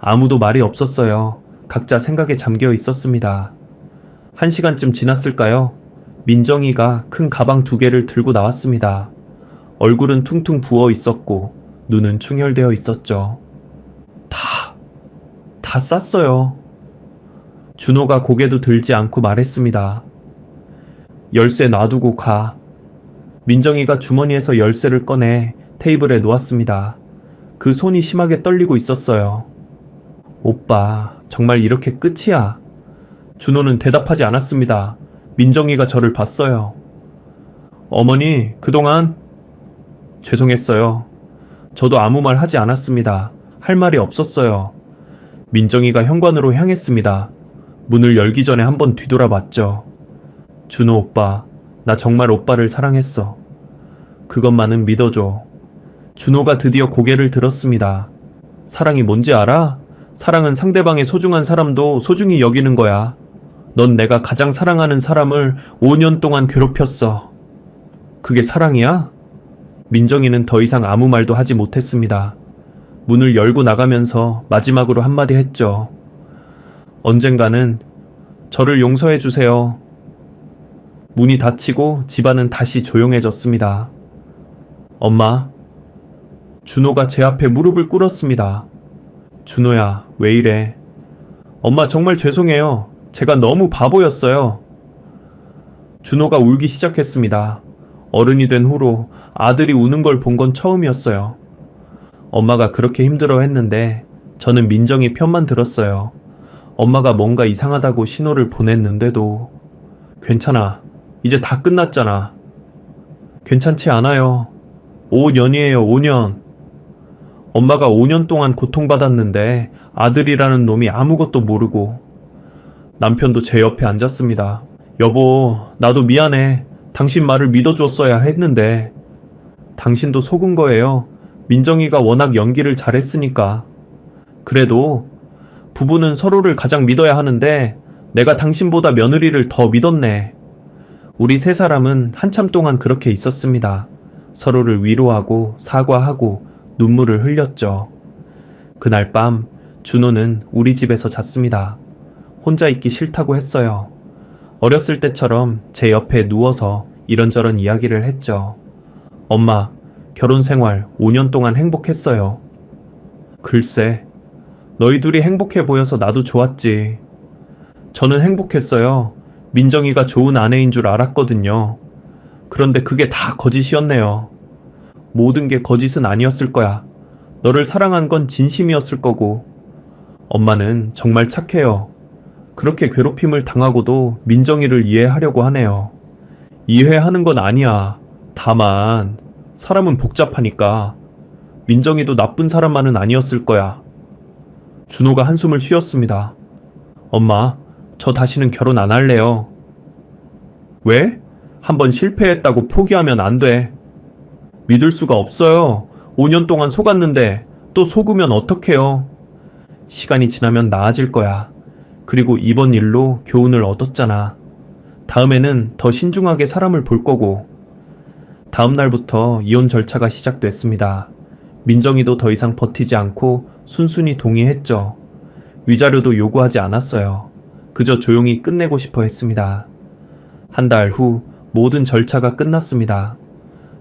아무도 말이 없었어요. 각자 생각에 잠겨 있었습니다. 1시간쯤 지났을까요? 민정이가 큰 가방 2개를 들고 나왔습니다. 얼굴은 퉁퉁 부어 있었고 눈은 충혈되어 있었죠. 다 쌌어요. 준호가 고개도 들지 않고 말했습니다. 열쇠 놔두고 가. 민정이가 주머니에서 열쇠를 꺼내 테이블에 놓았습니다. 그 손이 심하게 떨리고 있었어요. 오빠, 정말 이렇게 끝이야? 준호는 대답하지 않았습니다. 민정이가 저를 봤어요. 어머니, 그동안 죄송했어요. 저도 아무 말 하지 않았습니다. 할 말이 없었어요. 민정이가 현관으로 향했습니다. 문을 열기 전에 한번 뒤돌아봤죠. 준호 오빠, 나 정말 오빠를 사랑했어. 그것만은 믿어줘. 준호가 드디어 고개를 들었습니다. 사랑이 뭔지 알아? 사랑은 상대방의 소중한 사람도 소중히 여기는 거야. 넌 내가 가장 사랑하는 사람을 5년 동안 괴롭혔어. 그게 사랑이야? 민정이는 더 이상 아무 말도 하지 못했습니다. 문을 열고 나가면서 마지막으로 한마디 했죠. 언젠가는 저를 용서해 주세요. 문이 닫히고 집안은 다시 조용해졌습니다. 엄마. 준호가 제 앞에 무릎을 꿇었습니다. 준호야, 왜 이래? 엄마 정말 죄송해요. 제가 너무 바보였어요. 준호가 울기 시작했습니다. 어른이 된 후로 아들이 우는 걸 본 건 처음이었어요. 엄마가 그렇게 힘들어 했는데 저는 민정이 편만 들었어요. 엄마가 뭔가 이상하다고 신호를 보냈는데도 괜찮아. 이제 다 끝났잖아. 괜찮지 않아요. 5년이에요, 5년. 엄마가 5년 동안 고통받았는데 아들이라는 놈이 아무것도 모르고. 남편도 제 옆에 앉았습니다. 여보, 나도 미안해. 당신 말을 믿어줬어야 했는데. 당신도 속은 거예요. 민정이가 워낙 연기를 잘했으니까. 그래도 부부는 서로를 가장 믿어야 하는데 내가 당신보다 며느리를 더 믿었네. 우리 세 사람은 한참 동안 그렇게 있었습니다. 서로를 위로하고 사과하고 눈물을 흘렸죠. 그날 밤 준호는 우리 집에서 잤습니다. 혼자 있기 싫다고 했어요. 어렸을 때처럼 제 옆에 누워서 이런저런 이야기를 했죠. 엄마, 결혼 생활 5년 동안 행복했어요. 글쎄, 너희 둘이 행복해 보여서 나도 좋았지. 저는 행복했어요. 민정이가 좋은 아내인 줄 알았거든요. 그런데 그게 다 거짓이었네요. 모든 게 거짓은 아니었을 거야. 너를 사랑한 건 진심이었을 거고. 엄마는 정말 착해요. 그렇게 괴롭힘을 당하고도 민정이를 이해하려고 하네요. 이해하는 건 아니야. 다만 사람은 복잡하니까. 민정이도 나쁜 사람만은 아니었을 거야. 준호가 한숨을 쉬었습니다. 엄마, 저 다시는 결혼 안 할래요. 왜? 한번 실패했다고 포기하면 안 돼. 믿을 수가 없어요. 5년 동안 속았는데 또 속으면 어떡해요. 시간이 지나면 나아질 거야. 그리고 이번 일로 교훈을 얻었잖아. 다음에는 더 신중하게 사람을 볼 거고. 다음 날부터 이혼 절차가 시작됐습니다. 민정이도 더 이상 버티지 않고 순순히 동의했죠. 위자료도 요구하지 않았어요. 그저 조용히 끝내고 싶어 했습니다. 한 달 후 모든 절차가 끝났습니다.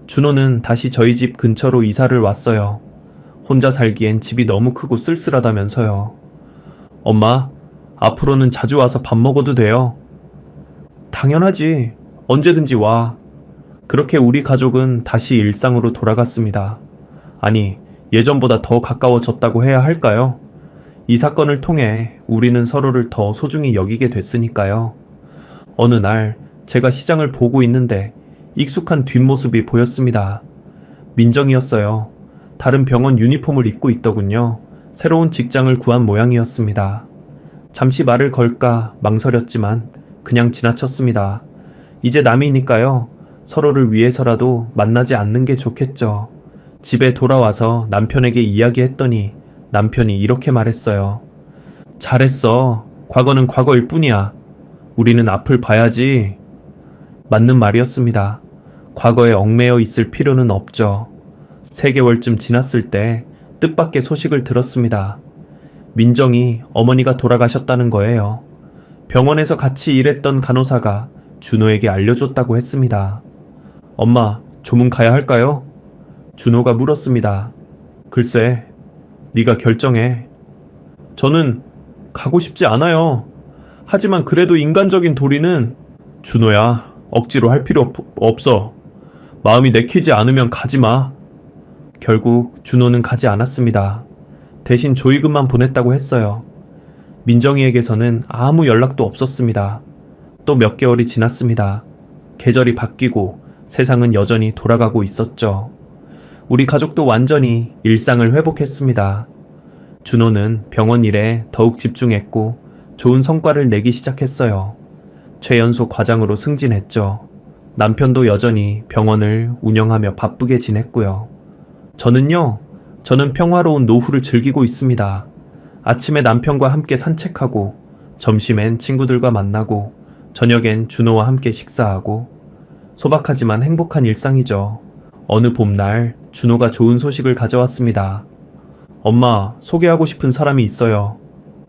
준호는 다시 저희 집 근처로 이사를 왔어요. 혼자 살기엔 집이 너무 크고 쓸쓸하다면서요. 엄마, 앞으로는 자주 와서 밥 먹어도 돼요? 당연하지. 언제든지 와. 그렇게 우리 가족은 다시 일상으로 돌아갔습니다. 아니, 예전보다 더 가까워졌다고 해야 할까요? 이 사건을 통해 우리는 서로를 더 소중히 여기게 됐으니까요. 어느 날 제가 시장을 보고 있는데 익숙한 뒷모습이 보였습니다. 민정이었어요. 다른 병원 유니폼을 입고 있더군요. 새로운 직장을 구한 모양이었습니다. 잠시 말을 걸까 망설였지만 그냥 지나쳤습니다. 이제 남이니까요. 서로를 위해서라도 만나지 않는 게 좋겠죠. 집에 돌아와서 남편에게 이야기했더니 남편이 이렇게 말했어요. 잘했어. 과거는 과거일 뿐이야. 우리는 앞을 봐야지. 맞는 말이었습니다. 과거에 얽매여 있을 필요는 없죠. 3개월쯤 지났을 때 뜻밖의 소식을 들었습니다. 민정이 어머니가 돌아가셨다는 거예요. 병원에서 같이 일했던 간호사가 준호에게 알려줬다고 했습니다. 엄마, 조문 가야 할까요? 준호가 물었습니다. 글쎄, 네가 결정해. 저는 가고 싶지 않아요. 하지만 그래도 인간적인 도리는. 준호야, 억지로 할 필요 없어. 마음이 내키지 않으면 가지 마. 결국 준호는 가지 않았습니다. 대신 조의금만 보냈다고 했어요. 민정이에게서는 아무 연락도 없었습니다. 또 몇 개월이 지났습니다. 계절이 바뀌고 세상은 여전히 돌아가고 있었죠. 우리 가족도 완전히 일상을 회복했습니다. 준호는 병원 일에 더욱 집중했고 좋은 성과를 내기 시작했어요. 최연소 과장으로 승진했죠. 남편도 여전히 병원을 운영하며 바쁘게 지냈고요. 저는 평화로운 노후를 즐기고 있습니다. 아침에 남편과 함께 산책하고, 점심엔 친구들과 만나고, 저녁엔 준호와 함께 식사하고, 소박하지만 행복한 일상이죠. 어느 봄날 준호가 좋은 소식을 가져왔습니다. 엄마, 소개하고 싶은 사람이 있어요.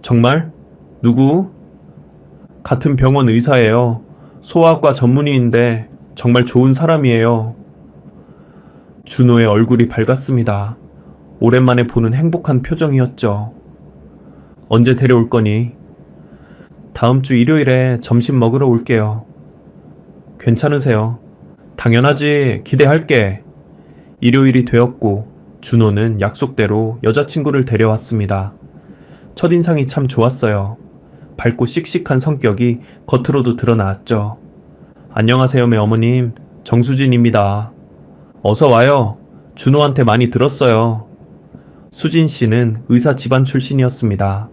정말? 누구? 같은 병원 의사예요. 소아과 전문의인데 정말 좋은 사람이에요. 준호의 얼굴이 밝았습니다. 오랜만에 보는 행복한 표정이었죠. 언제 데려올 거니? 다음 주 일요일에 점심 먹으러 올게요. 괜찮으세요? 당연하지. 기대할게. 일요일이 되었고 준호는 약속대로 여자친구를 데려왔습니다. 첫인상이 참 좋았어요. 밝고 씩씩한 성격이 겉으로도 드러나왔죠. 안녕하세요, 매어머님. 정수진입니다. 어서 와요. 준호한테 많이 들었어요. 수진 씨는 의사 집안 출신이었습니다.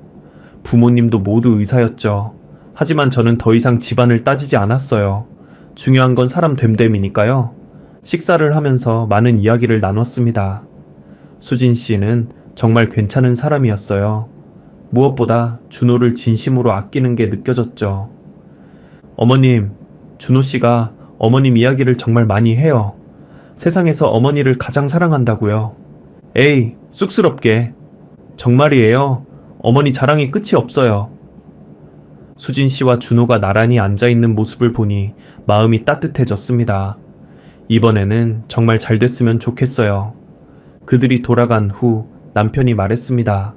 부모님도 모두 의사였죠. 하지만 저는 더 이상 집안을 따지지 않았어요. 중요한 건 사람 됨됨이니까요. 식사를 하면서 많은 이야기를 나눴습니다. 수진 씨는 정말 괜찮은 사람이었어요. 무엇보다 준호를 진심으로 아끼는 게 느껴졌죠. 어머님, 준호 씨가 어머님 이야기를 정말 많이 해요. 세상에서 어머니를 가장 사랑한다고요. 에이, 쑥스럽게. 정말이에요. 어머니 자랑이 끝이 없어요. 수진 씨와 준호가 나란히 앉아있는 모습을 보니 마음이 따뜻해졌습니다. 이번에는 정말 잘 됐으면 좋겠어요. 그들이 돌아간 후 남편이 말했습니다.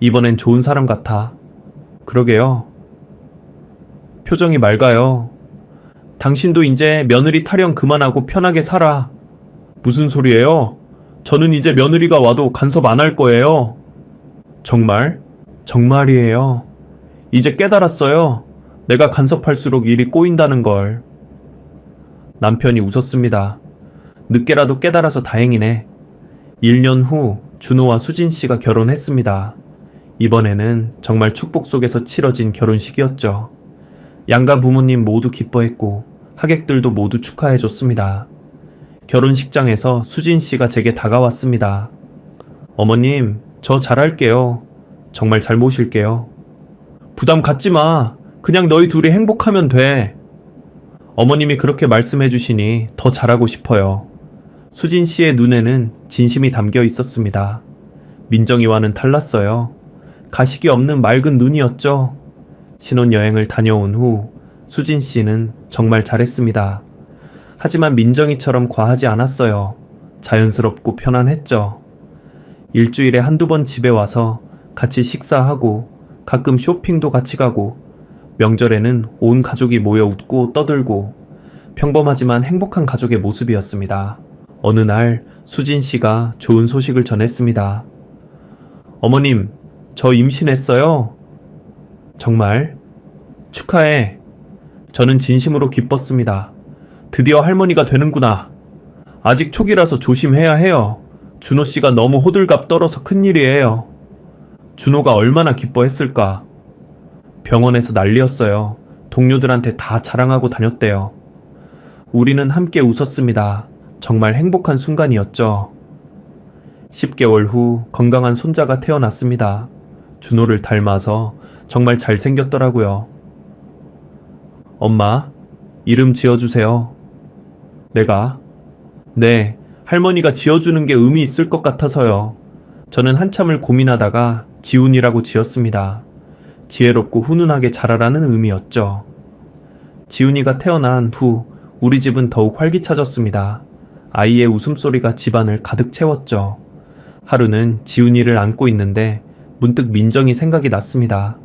이번엔 좋은 사람 같아. 그러게요. 표정이 맑아요. 당신도 이제 며느리 타령 그만하고 편하게 살아. 무슨 소리예요? 저는 이제 며느리가 와도 간섭 안 할 거예요. 정말? 정말이에요. 이제 깨달았어요. 내가 간섭할수록 일이 꼬인다는 걸. 남편이 웃었습니다. 늦게라도 깨달아서 다행이네. 1년 후 준호와 수진 씨가 결혼했습니다. 이번에는 정말 축복 속에서 치러진 결혼식이었죠. 양가 부모님 모두 기뻐했고 하객들도 모두 축하해줬습니다. 결혼식장에서 수진 씨가 제게 다가왔습니다. 어머님, 저 잘할게요. 정말 잘 모실게요. 부담 갖지 마. 그냥 너희 둘이 행복하면 돼. 어머님이 그렇게 말씀해 주시니 더 잘하고 싶어요. 수진 씨의 눈에는 진심이 담겨 있었습니다. 민정이와는 달랐어요. 가식이 없는 맑은 눈이었죠. 신혼여행을 다녀온 후 수진 씨는 정말 잘했습니다. 하지만 민정이처럼 과하지 않았어요. 자연스럽고 편안했죠. 일주일에 한두 번 집에 와서 같이 식사하고 가끔 쇼핑도 같이 가고 명절에는 온 가족이 모여 웃고 떠들고 평범하지만 행복한 가족의 모습이었습니다. 어느 날 수진 씨가 좋은 소식을 전했습니다. 어머님, 저 임신했어요. 정말? 축하해. 저는 진심으로 기뻤습니다. 드디어 할머니가 되는구나. 아직 초기라서 조심해야 해요. 준호 씨가 너무 호들갑 떨어서 큰일이에요. 준호가 얼마나 기뻐했을까. 병원에서 난리였어요. 동료들한테 다 자랑하고 다녔대요. 우리는 함께 웃었습니다. 정말 행복한 순간이었죠. 10개월 후 건강한 손자가 태어났습니다. 준호를 닮아서 정말 잘생겼더라고요. 엄마, 이름 지어주세요. 내가? 네, 할머니가 지어주는 게 의미 있을 것 같아서요. 저는 한참을 고민하다가 지훈이라고 지었습니다. 지혜롭고 훈훈하게 자라라는 의미였죠. 지훈이가 태어난 후 우리 집은 더욱 활기차졌습니다. 아이의 웃음소리가 집안을 가득 채웠죠. 하루는 지훈이를 안고 있는데 문득 민정이 생각이 났습니다.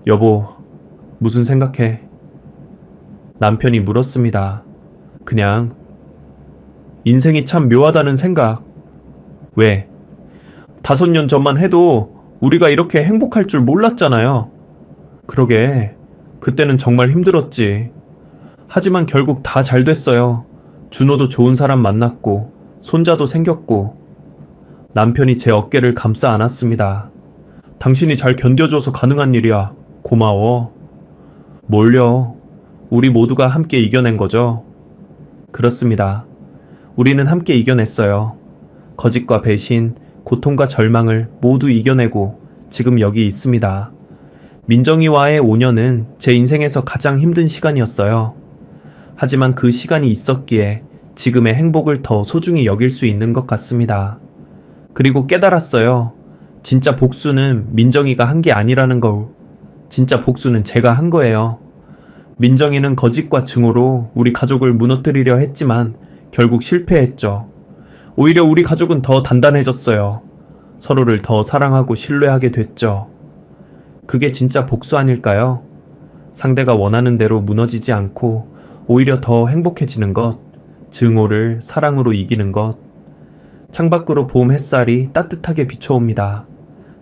여보, 무슨 생각해? 남편이 물었습니다. 그냥 인생이 참 묘하다는 생각. 왜? 5년 전만 해도 우리가 이렇게 행복할 줄 몰랐잖아요. 그러게, 그때는 정말 힘들었지. 하지만 결국 다 잘 됐어요. 준호도 좋은 사람 만났고 손자도 생겼고. 남편이 제 어깨를 감싸 안았습니다. 당신이 잘 견뎌줘서 가능한 일이야. 고마워. 뭘요? 우리 모두가 함께 이겨낸 거죠. 그렇습니다. 우리는 함께 이겨냈어요. 거짓과 배신, 고통과 절망을 모두 이겨내고 지금 여기 있습니다. 민정이와의 5년은 제 인생에서 가장 힘든 시간이었어요. 하지만 그 시간이 있었기에 지금의 행복을 더 소중히 여길 수 있는 것 같습니다. 그리고 깨달았어요. 진짜 복수는 민정이가 한 게 아니라는 걸. 진짜 복수는 제가 한 거예요. 민정이는 거짓과 증오로 우리 가족을 무너뜨리려 했지만 결국 실패했죠. 오히려 우리 가족은 더 단단해졌어요. 서로를 더 사랑하고 신뢰하게 됐죠. 그게 진짜 복수 아닐까요? 상대가 원하는 대로 무너지지 않고 오히려 더 행복해지는 것, 증오를 사랑으로 이기는 것. 창밖으로 봄 햇살이 따뜻하게 비춰옵니다.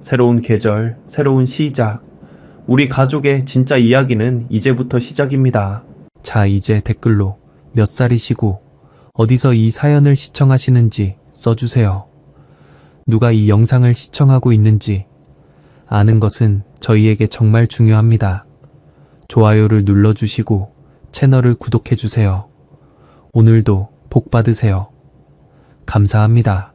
새로운 계절, 새로운 시작. 우리 가족의 진짜 이야기는 이제부터 시작입니다. 자, 이제 댓글로 몇 살이시고 어디서 이 사연을 시청하시는지 써주세요. 누가 이 영상을 시청하고 있는지 아는 것은 저희에게 정말 중요합니다. 좋아요를 눌러주시고 채널을 구독해주세요. 오늘도 복 받으세요. 감사합니다.